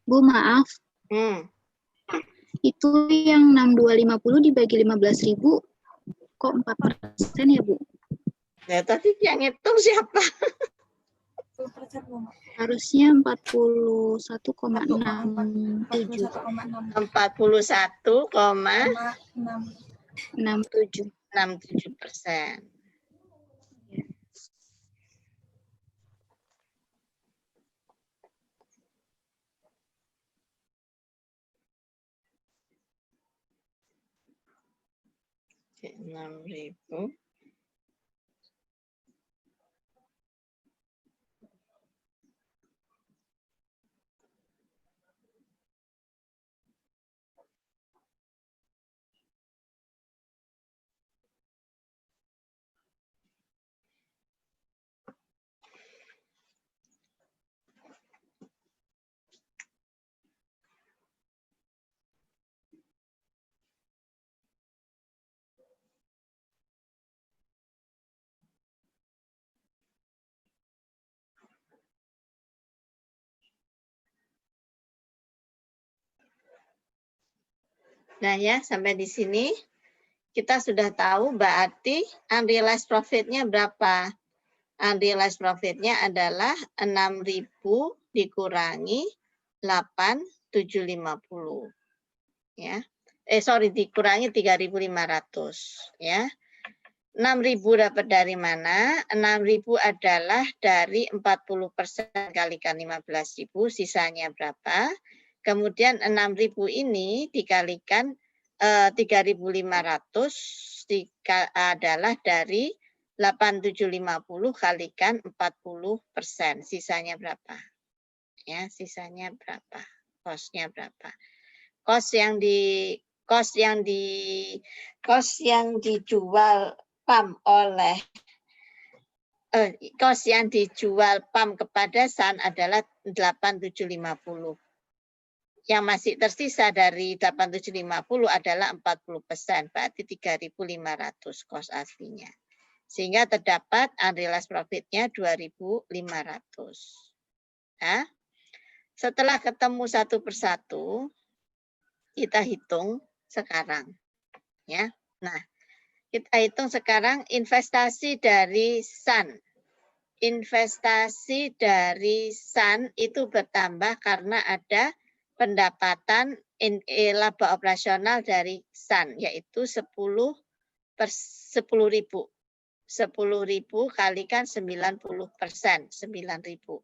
H: Bu, maaf. Itu yang 6.250 dibagi 15.000 kok 4% ya, Bu?
A: Ya, tadi yang ngitung siapa?
H: Harusnya 41,67.
A: 41,67%. Oke, 6.000. Nah ya, sampai di sini kita sudah tahu berarti unrealized profit-nya berapa. Unrealized profit-nya adalah 6.000 dikurangi 8.750. Ya. Dikurangi 3.500 ya. 6.000 dapat dari mana? 6.000 adalah dari 40% kalikan 15.000, sisanya berapa? Kemudian 6.000 ini dikalikan 3.500 adalah dari 8.750 kalikan 40%, sisanya berapa? Ya, sisanya berapa? Kosnya berapa? Kos yang dijual PAM oleh kos yang dijual PAM kepada SAN adalah 8.750. Yang masih tersisa dari 8.750 adalah 40%, berarti 3.500 kos aslinya. Sehingga terdapat unrealized profit-nya 2.500. Nah, setelah ketemu satu persatu, kita hitung sekarang. Ya. Nah, kita hitung sekarang investasi dari SAN. Investasi dari SAN itu bertambah karena ada pendapatan laba operasional dari SAN, yaitu 10 per 10.000. 10.000 kalikan 90%, 9.000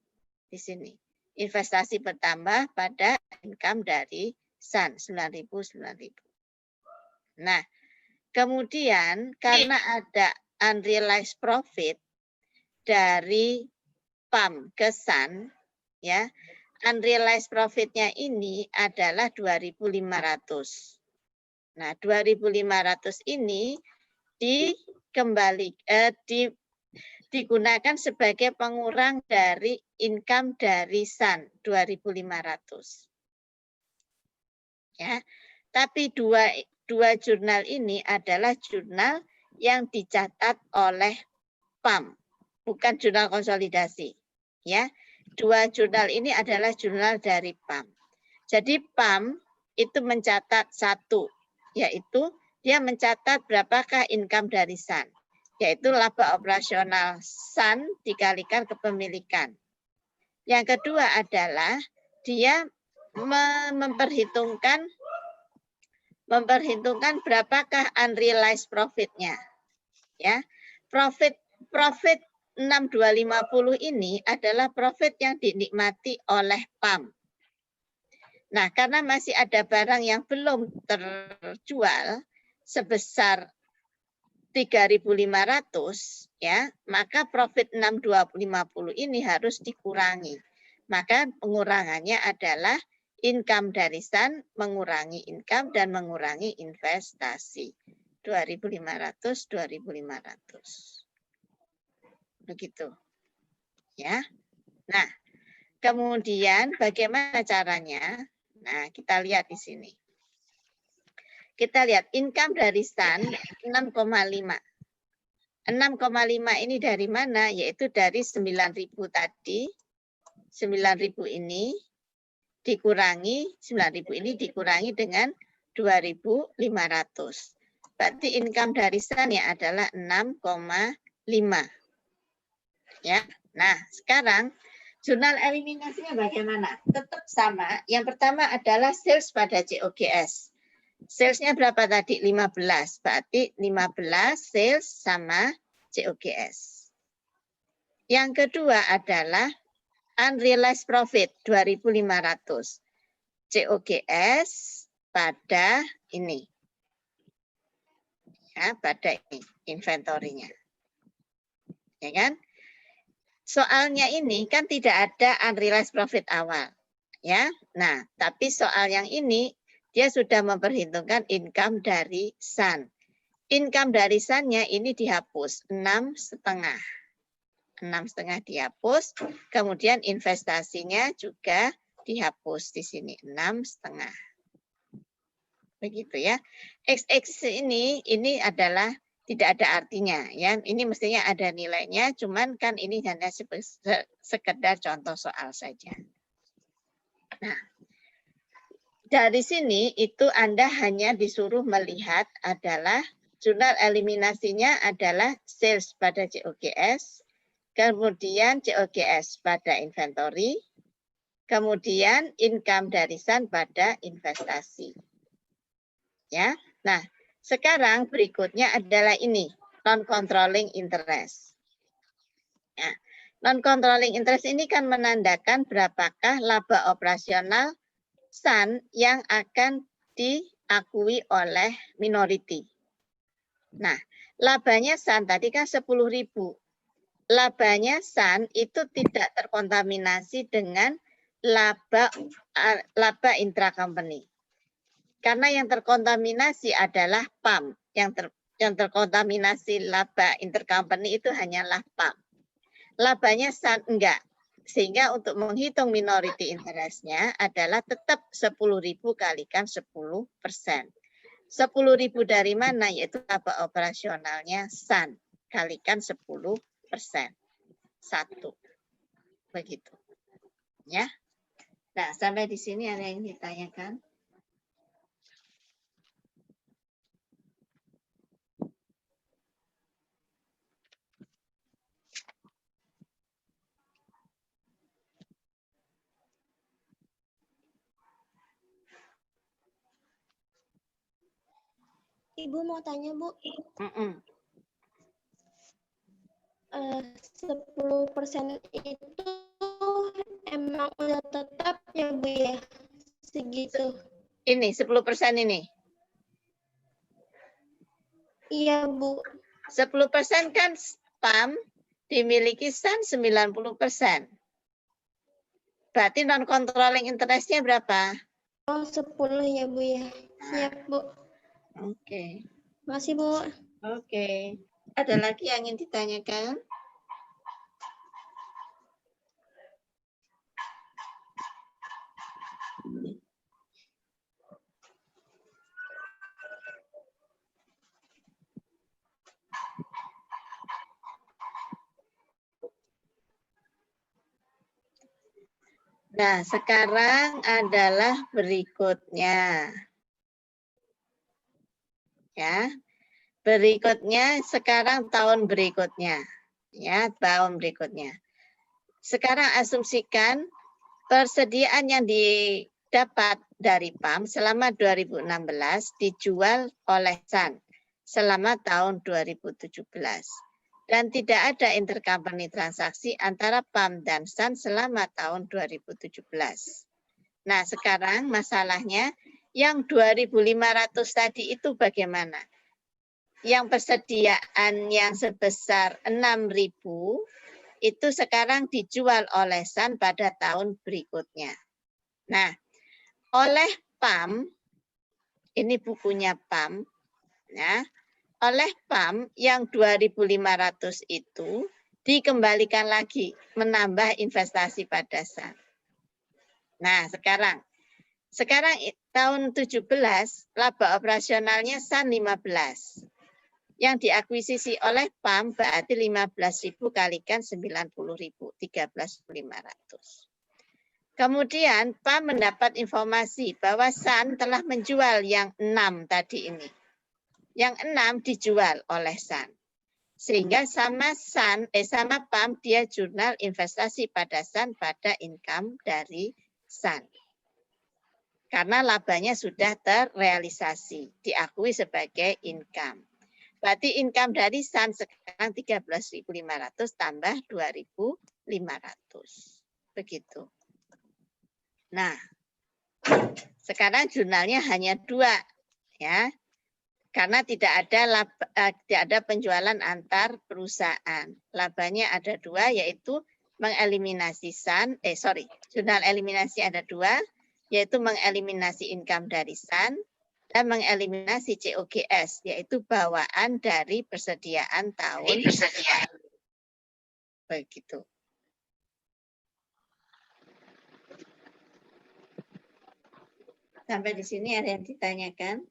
A: di sini. Investasi bertambah pada income dari SAN, 9.000. Nah, kemudian karena ada unrealized profit dari PAM ke SAN, ya, unrealized profit-nya ini adalah 2.500. Nah, 2.500 ini digunakan sebagai pengurang dari income dari SAN 2.500. Ya, tapi dua jurnal ini adalah jurnal yang dicatat oleh PAM, bukan jurnal konsolidasi. Ya, dua jurnal ini adalah jurnal dari PAM. Jadi PAM itu mencatat satu, yaitu dia mencatat berapakah income dari SAN, yaitu laba operasional SAN dikalikan kepemilikan. Yang kedua adalah dia memperhitungkan berapakah unrealized profit-nya. Ya, profit 6.250 ini adalah profit yang dinikmati oleh PAM. Nah, karena masih ada barang yang belum terjual sebesar 3.500, ya, maka profit 6.250 ini harus dikurangi. Maka pengurangannya adalah income dari SAN mengurangi income dan mengurangi investasi. 2.500, 2.500. Begitu. Ya. Nah, kemudian bagaimana caranya? Nah, kita lihat di sini. Kita lihat income dari SAN 6,5. 6,5 ini dari mana? Yaitu dari 9.000 tadi. 9.000 ini dikurangi, 9.000 ini dikurangi dengan 2.500. Berarti income dari SAN ya adalah 6,5. Ya. Nah, sekarang jurnal eliminasinya bagaimana? Tetap sama. Yang pertama adalah sales pada COGS. Salesnya berapa tadi? 15. Berarti 15 sales sama COGS. Yang kedua adalah unrealized profit 2.500. COGS pada ini. Ya, pada ini inventorinya. Ya kan? Soalnya ini kan tidak ada unrealized profit awal. Ya. Nah, tapi soal yang ini dia sudah memperhitungkan income dari SAN. Income dari SAN-nya ini dihapus 6,5. 6,5 dihapus, kemudian investasinya juga dihapus di sini 6,5. Begitu ya. X ini adalah tidak ada artinya ya. Ini mestinya ada nilainya, cuman kan ini hanya sekedar contoh soal saja. Nah, dari sini itu Anda hanya disuruh melihat adalah jurnal eliminasinya adalah sales pada COGS, kemudian COGS pada inventory, kemudian income dari SAN pada investasi. Ya. Nah, sekarang berikutnya adalah ini. non-controlling interest. Ya. Non-controlling interest ini kan menandakan berapakah laba operasional Sun yang akan diakui oleh minority. Nah, labanya Sun tadi kan 10.000. Labanya Sun itu tidak terkontaminasi dengan laba intracompany. Karena yang terkontaminasi adalah PAM. Yang terkontaminasi laba intercompany itu hanyalah PAM. Labanya Sun enggak. Sehingga untuk menghitung minority interest-nya adalah tetap 10.000 kalikan 10%. 10.000 dari mana? Yaitu laba operasionalnya Sun kalikan 10%. 1. Begitu. Ya. Nah, sampai di sini ada yang ditanyakan?
F: Ibu mau tanya, Bu. 10% itu emang udah tetap ya, Bu ya? Segitu.
A: Ini 10% ini.
F: Iya, Bu.
A: 10% kan PAM dimiliki Sun 90%. Berarti non-controlling interest-nya berapa?
F: Oh, 10 ya, Bu ya. Siap, Bu.
A: Oke.
F: Makasih, Bu.
A: Oke. Ada lagi yang ingin ditanyakan? Nah, sekarang adalah berikutnya. Ya. Berikutnya sekarang tahun berikutnya. Ya, tahun berikutnya. Sekarang asumsikan persediaan yang didapat dari PAM selama 2016 dijual oleh Sun selama tahun 2017. Dan tidak ada intercompany transaksi antara PAM dan Sun selama tahun 2017. Nah, sekarang masalahnya yang 2.500 tadi itu bagaimana? Yang persediaan yang sebesar 6.000 itu sekarang dijual oleh Sun pada tahun berikutnya. Nah, oleh PAM, ini bukunya PAM, ya, oleh PAM yang 2.500 itu dikembalikan lagi menambah investasi pada Sun. Nah, sekarang tahun 17 laba operasionalnya Sun 15. Yang diakuisisi oleh PAM berarti 15.000 kalikan 90.000, 13.500. Kemudian PAM mendapat informasi bahwa Sun telah menjual yang 6 tadi ini. Yang 6 dijual oleh Sun. Sehingga sama PAM dia jurnal investasi pada Sun pada income dari Sun. Karena labanya sudah terrealisasi, diakui sebagai income. Berarti income dari Sun sekarang 13.500 tambah 2.500. Begitu. Nah, sekarang jurnalnya hanya 2 ya. Karena tidak ada penjualan antar perusahaan. Labanya ada 2 yaitu mengeliminasi jurnal eliminasi ada 2 yaitu mengeliminasi income dari Sun dan mengeliminasi COGS, yaitu bawaan dari persediaan tahun. Begitu. Sampai di sini ada yang ditanyakan?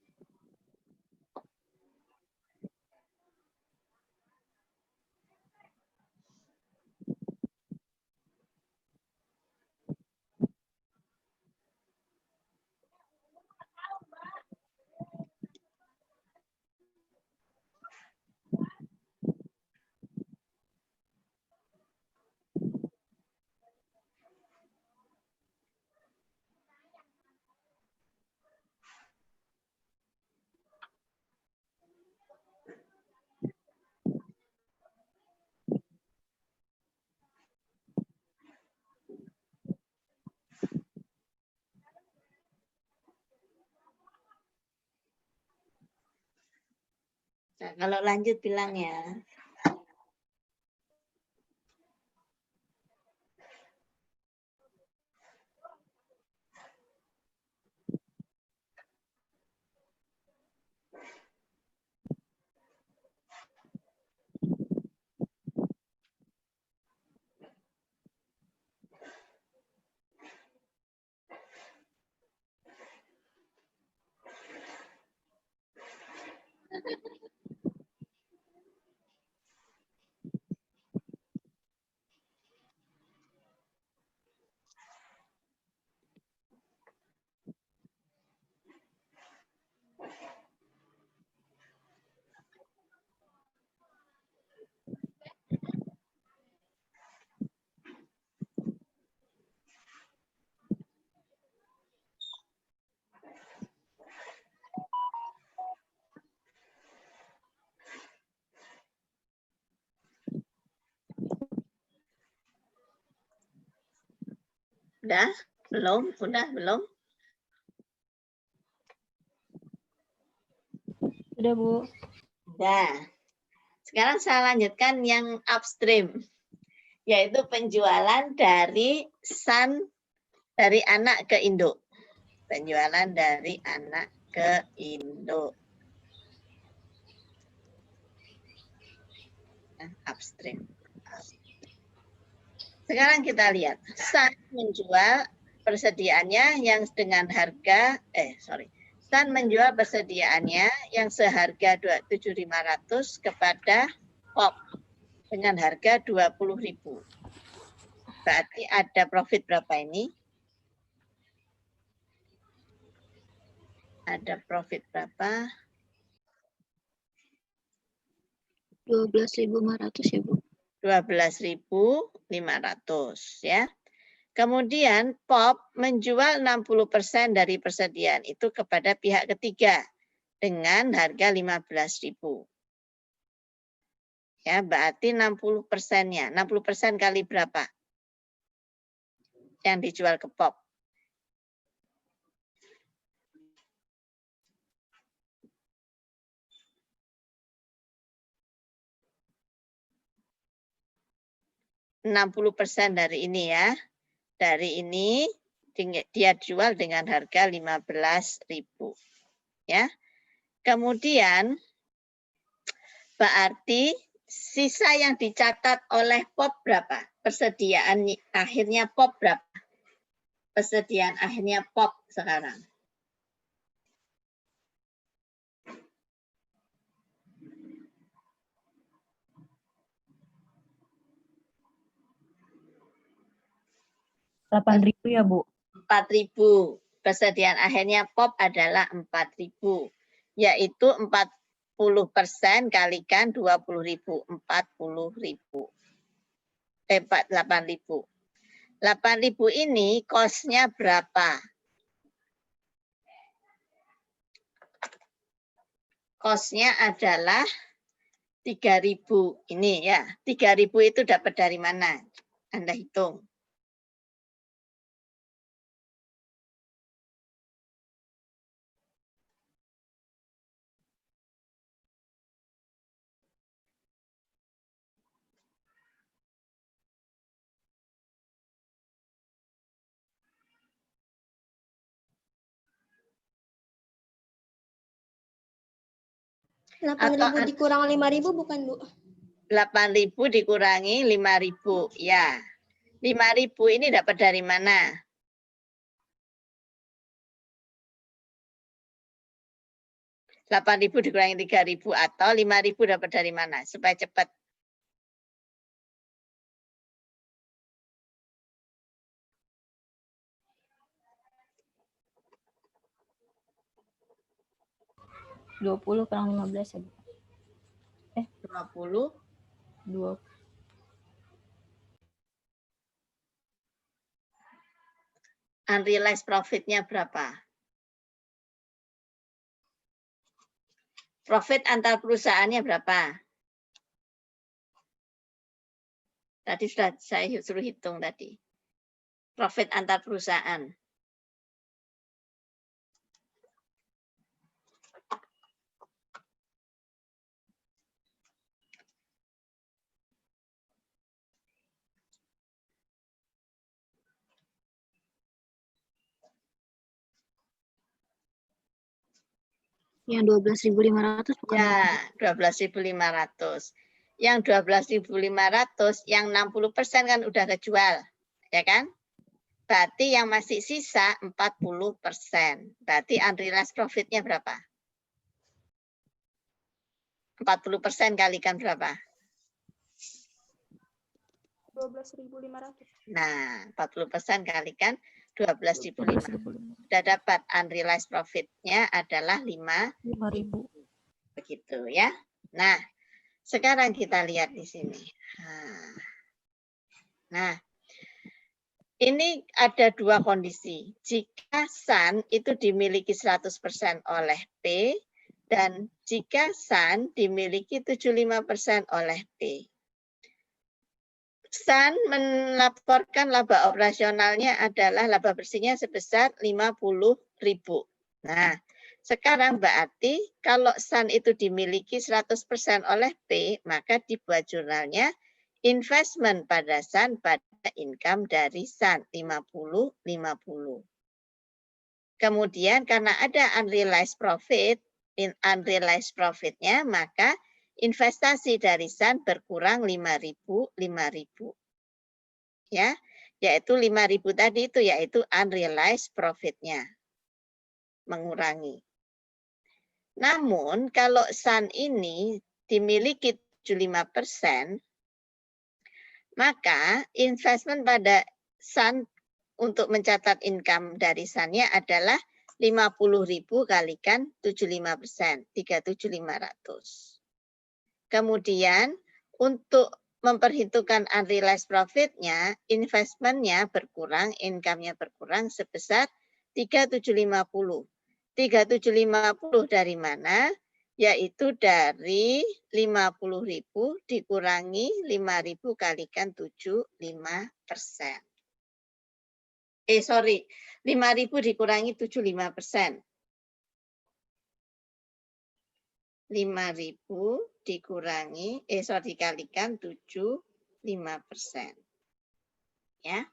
A: Nah, kalau lanjut bilang ya. Udah? Belum? Udah? Belum?
E: Udah, Bu.
A: Udah. Sekarang saya lanjutkan yang upstream, yaitu penjualan dari dari anak ke induk. Penjualan dari anak ke induk. Upstream. Sekarang kita lihat, Sun menjual persediaannya yang dengan harga, Sun menjual persediaannya yang seharga 7.500 kepada Pop dengan harga 20.000. Berarti ada profit berapa ini? Ada profit berapa?
H: 12.500 ya, Bu.
A: 12.500 ya. Kemudian Pop menjual 60% dari persediaan itu kepada pihak ketiga dengan harga 15.000. Ya, berarti 60%-nya. 60% kali berapa? Yang dijual ke Pop. %60 dari ini ya. Dari ini dia jual dengan harga 15.000. Ya. Kemudian berarti sisa yang dicatat oleh Pop berapa? Persediaan akhirnya Pop berapa? Persediaan akhirnya Pop sekarang.
E: Rp8.000 ya, Bu?
A: 4.000. Persediaan akhirnya Pop adalah 4.000. Yaitu 40% kalikan 20.000. 40.000. 8.000. 8.000 ini kosnya berapa? Kosnya adalah 3.000. Ini ya, 3.000 itu dapat dari mana? Anda hitung.
F: Atau 8.000 dikurang 5.000 bukan, Bu?
A: 8.000 dikurangi 5.000. Ya. 5.000 ini dapat dari mana? Rp8.000 dikurangi 3.000 atau 5.000 dapat dari mana? Supaya cepat.
E: $20 kurang 15 ya, Bu?
A: 20.
E: 2.
A: Unrealized profit-nya berapa? Profit antar perusahaannya berapa? Tadi sudah saya suruh hitung tadi. Profit antar perusahaan.
H: Yang 12.500 bukan?
A: Ya, 12.500. Yang 12.500, yang 60% kan udah kejual, ya kan? Berarti yang masih sisa 40%. Berarti unrealized profit-nya berapa? 40% kalikan berapa?
G: 12.500.
A: Nah, 40% kalikan 12.500. Sudah dapat unrealized profit-nya adalah 5.000. Begitu ya. Nah, sekarang kita lihat di sini. Nah, ini ada dua kondisi. Jika SAN itu dimiliki 100% oleh P, dan jika SAN dimiliki 75% oleh P. SAN melaporkan laba operasionalnya adalah laba bersihnya sebesar 50.000. Nah, sekarang berarti kalau SAN itu dimiliki 100% oleh P, maka dibuat jurnalnya investment pada SAN pada income dari SAN 50-50. Kemudian karena ada unrealized profit-nya, maka investasi dari SAN berkurang 5.000. Ya, yaitu 5.000 tadi itu yaitu unrealized profit-nya. Mengurangi. Namun kalau SAN ini dimiliki 75%, maka investment pada SAN untuk mencatat income dari SAN-nya adalah 50.000 kalikan 75%, 37.500. Kemudian untuk memperhitungkan unrealized profit-nya, investment-nya berkurang, income-nya berkurang sebesar 3750. 3750 dari mana? Yaitu dari 50.000 dikurangi 5.000 kalikan 75%. 5.000 dikurangi 75%. 5.000 dikurangi, dikalikan 75%. Ya.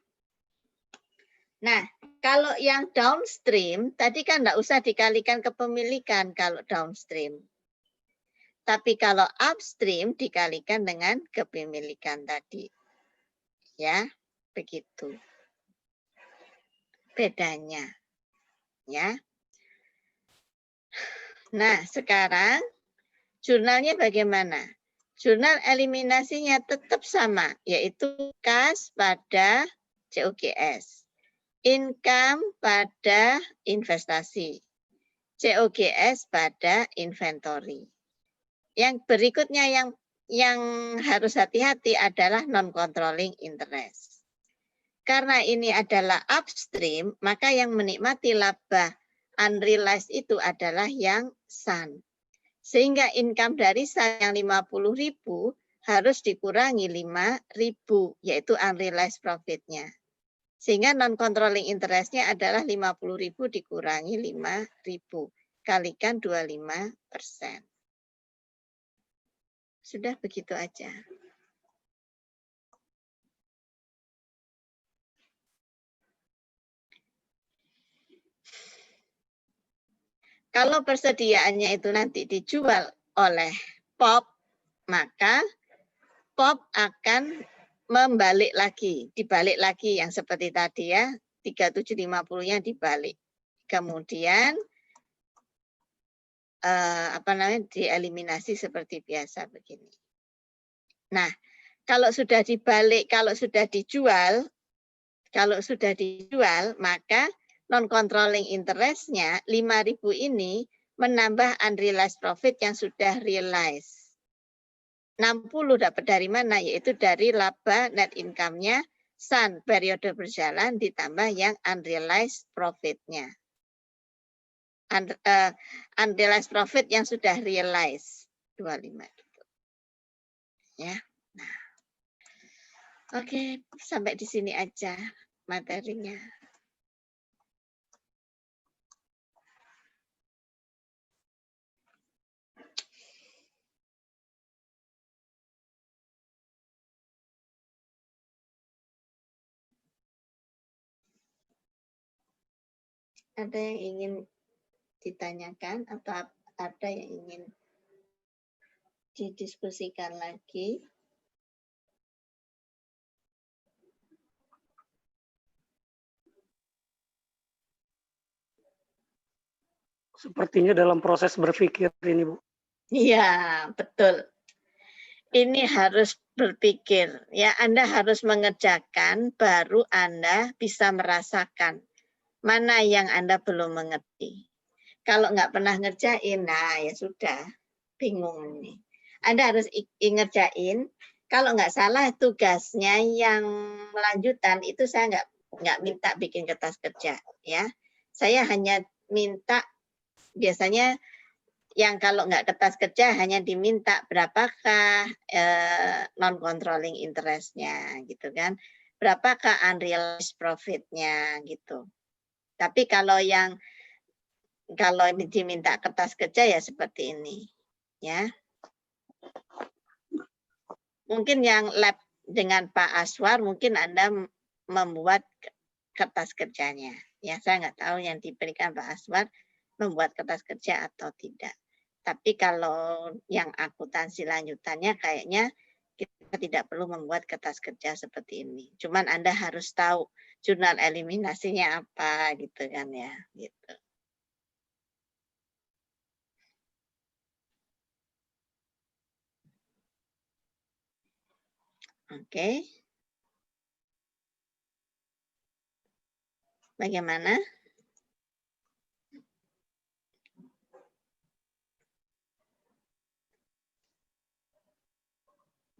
A: Nah, kalau yang downstream, tadi kan enggak usah dikalikan kepemilikan kalau downstream. Tapi kalau upstream dikalikan dengan kepemilikan tadi. Ya, begitu. Bedanya. Ya. Nah, sekarang jurnalnya bagaimana? Jurnal eliminasinya tetap sama, yaitu kas pada COGS. Income pada investasi. COGS pada inventory. Yang berikutnya yang harus hati-hati adalah non-controlling interest. Karena ini adalah upstream, maka yang menikmati laba unrealized itu adalah yang SAN. Sehingga income dari SAN yang 50.000 harus dikurangi 5.000, yaitu unrealized profit-nya. Sehingga non-controlling interest-nya adalah 50.000 dikurangi 5.000. Kalikan 25%. Sudah begitu aja. Kalau persediaannya itu nanti dijual oleh POP, maka POP akan membalik lagi, dibalik lagi yang seperti tadi ya, 3750-nya dibalik. Kemudian dieliminasi seperti biasa begini. Nah, kalau sudah dibalik, kalau sudah dijual, maka non-controlling interest-nya 5.000 ini menambah unrealized profit yang sudah realized. 60 dapat dari mana? Yaitu dari laba net income-nya SAN periode berjalan ditambah yang unrealized profit-nya. Unrealized profit yang sudah realized 25 gitu. Ya. Nah. Oke, sampai di sini aja materinya. Ada yang ingin ditanyakan atau ada yang ingin didiskusikan lagi?
B: Sepertinya dalam proses berpikir ini, Bu.
A: Iya, betul. Ini harus berpikir, ya. Anda harus mengerjakan, baru Anda bisa merasakan mana yang Anda belum mengerti. Kalau nggak pernah ngerjain, nah ya sudah, bingung ini. Anda harus ngerjain. Kalau nggak salah tugasnya yang lanjutan itu saya nggak minta bikin kertas kerja, ya. Saya hanya minta biasanya yang kalau nggak kertas kerja hanya diminta berapakah non-controlling interest-nya gitu kan. Berapakah unrealized profit-nya gitu. Tapi kalau diminta kertas kerja ya seperti ini. Ya. Mungkin yang lab dengan Pak Aswar mungkin Anda membuat kertas kerjanya. Ya, saya nggak tahu yang diberikan Pak Aswar membuat kertas kerja atau tidak. Tapi kalau yang akuntansi lanjutannya kayaknya kita tidak perlu membuat kertas kerja seperti ini. Cuman Anda harus tahu jurnal eliminasinya apa gitu kan ya, gitu. Oke. Bagaimana?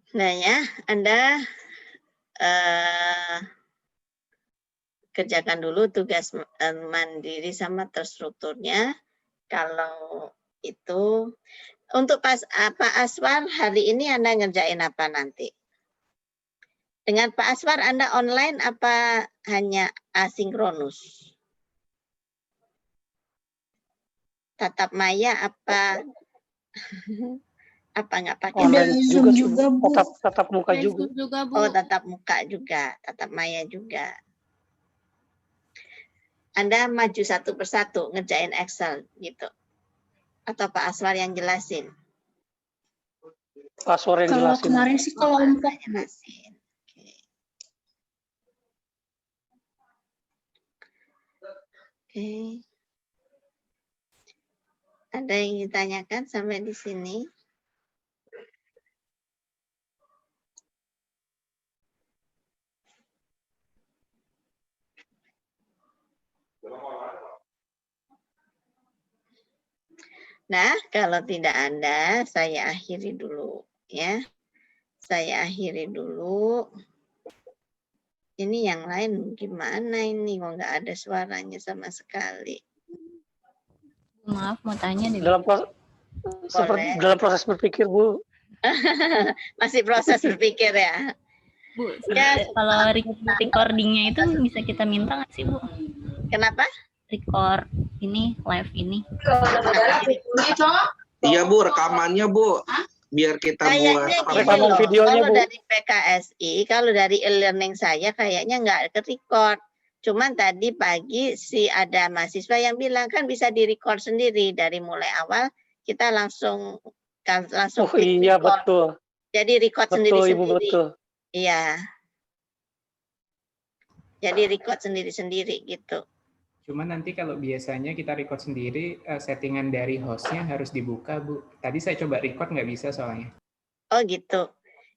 A: Nah ya, Anda kerjakan dulu tugas mandiri sama terstrukturnya. Kalau itu, untuk Pak Aswar, hari ini Anda ngerjain apa nanti? Dengan Pak Aswar Anda online apa hanya asinkronus? Tatap maya apa apa nggak pakai
B: Online juga, Bu. Tatap muka juga.
C: Bu.
A: Oh, tatap muka juga, tatap maya juga. Anda maju satu persatu ngerjain Excel gitu. Atau Pak Aswar yang jelasin?
B: Pak Aswar yang jelasin.
G: Kalau kemarin sih kelompok.
A: Jelasin. Oke. Ada yang ditanyakan sampai di sini? Nah, kalau tidak ada, saya akhiri dulu ya. Saya akhiri dulu. Ini yang lain gimana ini? Kok nggak ada suaranya sama sekali.
E: Maaf, mau tanya nih.
B: Dalam proses berpikir, Bu.
A: Masih proses berpikir ya.
E: Bu, ya, kalau recordingnya itu bisa kita minta nggak sih, Bu?
A: Kenapa?
E: Record ini, live ini.
I: Iya, Bu, rekamannya, Bu. Biar kita buat
B: rekaman videonya, Bu.
A: Kalau dari PKSI, kalau dari e-learning saya kayaknya nggak ke-record. Cuman tadi pagi ada mahasiswa yang bilang kan bisa di-record sendiri dari mulai awal kita langsung
B: Oh iya, record. Betul.
A: Jadi record sendiri-sendiri.
B: Ibu, betul.
A: Iya. Jadi record sendiri-sendiri gitu.
J: Cuma nanti kalau biasanya kita record sendiri, settingan dari hostnya harus dibuka, Bu. Tadi saya coba record nggak bisa soalnya.
A: Oh gitu.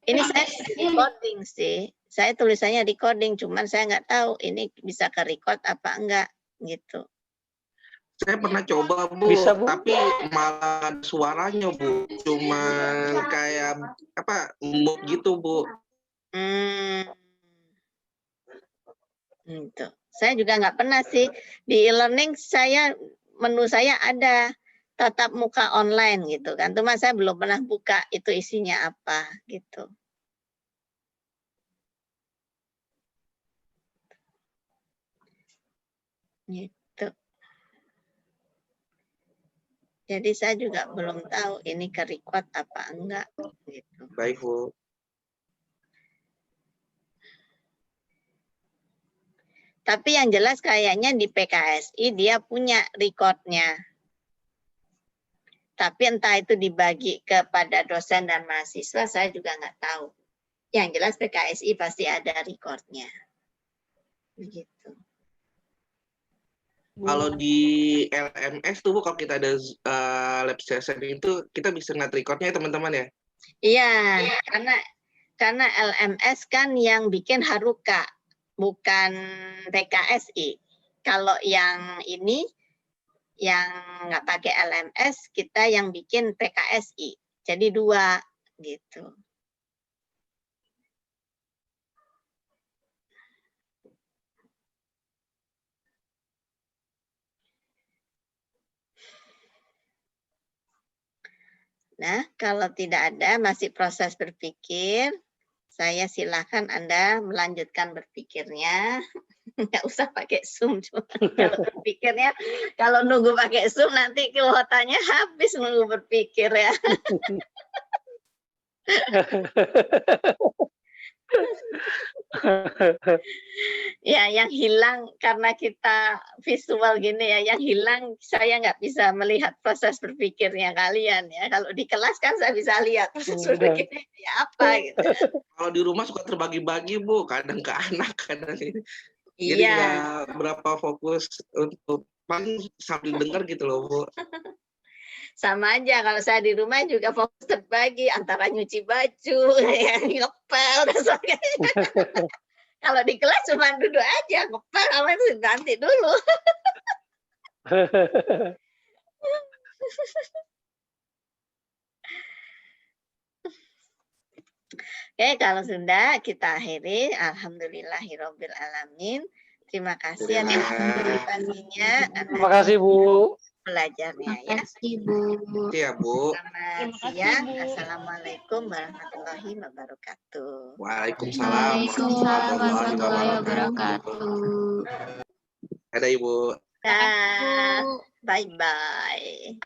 A: Ini saya recording sih. Saya tulisannya recording, cuman saya nggak tahu ini bisa ke record apa enggak gitu.
I: Saya pernah coba, Bu, bisa, Bu, tapi malah suaranya, Bu. Cuman kayak mood gitu, Bu.
A: Gitu. Saya juga nggak pernah sih di e-learning menu saya ada tatap muka online gitu kan. Cuma saya belum pernah buka itu isinya apa gitu. Gitu. Jadi saya juga belum tahu ini ke record apa enggak gitu.
I: Baik, Bu.
A: Tapi yang jelas kayaknya di PKSI dia punya recordnya. Tapi entah itu dibagi kepada dosen dan mahasiswa, saya juga nggak tahu. Yang jelas PKSI pasti ada recordnya. Begitu.
I: Kalau di LMS tuh Bu, kalau kita ada lab session itu kita bisa ngeliat recordnya ya teman-teman ya?
A: Iya, karena LMS kan yang bikin Haruka, bukan PKSI. Kalau yang ini yang nggak pakai LMS, kita yang bikin PKSI. Jadi 2 gitu. Nah, kalau tidak ada, masih proses berpikir, saya silakan Anda melanjutkan berpikirnya. Nggak usah pakai Zoom. Kalau berpikirnya, kalau nunggu pakai Zoom, nanti kuotanya habis nunggu berpikir ya. Ya, yang hilang karena kita visual gini ya, yang hilang saya nggak bisa melihat proses berpikirnya kalian ya. Kalau di kelas kan saya bisa lihat proses berpikirnya ya apa gitu.
I: Kalau di rumah suka terbagi-bagi Bu, kadang ke anak, kadang ini. Jadi
A: Iya.
I: nggak berapa fokus untuk paling sambil dengar gitu loh Bu.
A: Sama aja kalau saya di rumah juga fokus terbagi antara nyuci baju, ngepel dan sebagainya. Kalau di kelas cuma duduk aja, ngepel apa itu ganti dulu. Oke, kalau sudah kita akhiri. Alhamdulillahirabbil alamin. Terima kasih atas partisipasinya.
B: Terima kasih Bu.
A: Belajarnya ya.
I: Iya Bu.
A: Selamat siang. Assalamualaikum warahmatullahi wabarakatuh.
I: Waalaikumsalam
G: warahmatullahi wabarakatuh.
I: Ada Ibu.
A: Bye bye.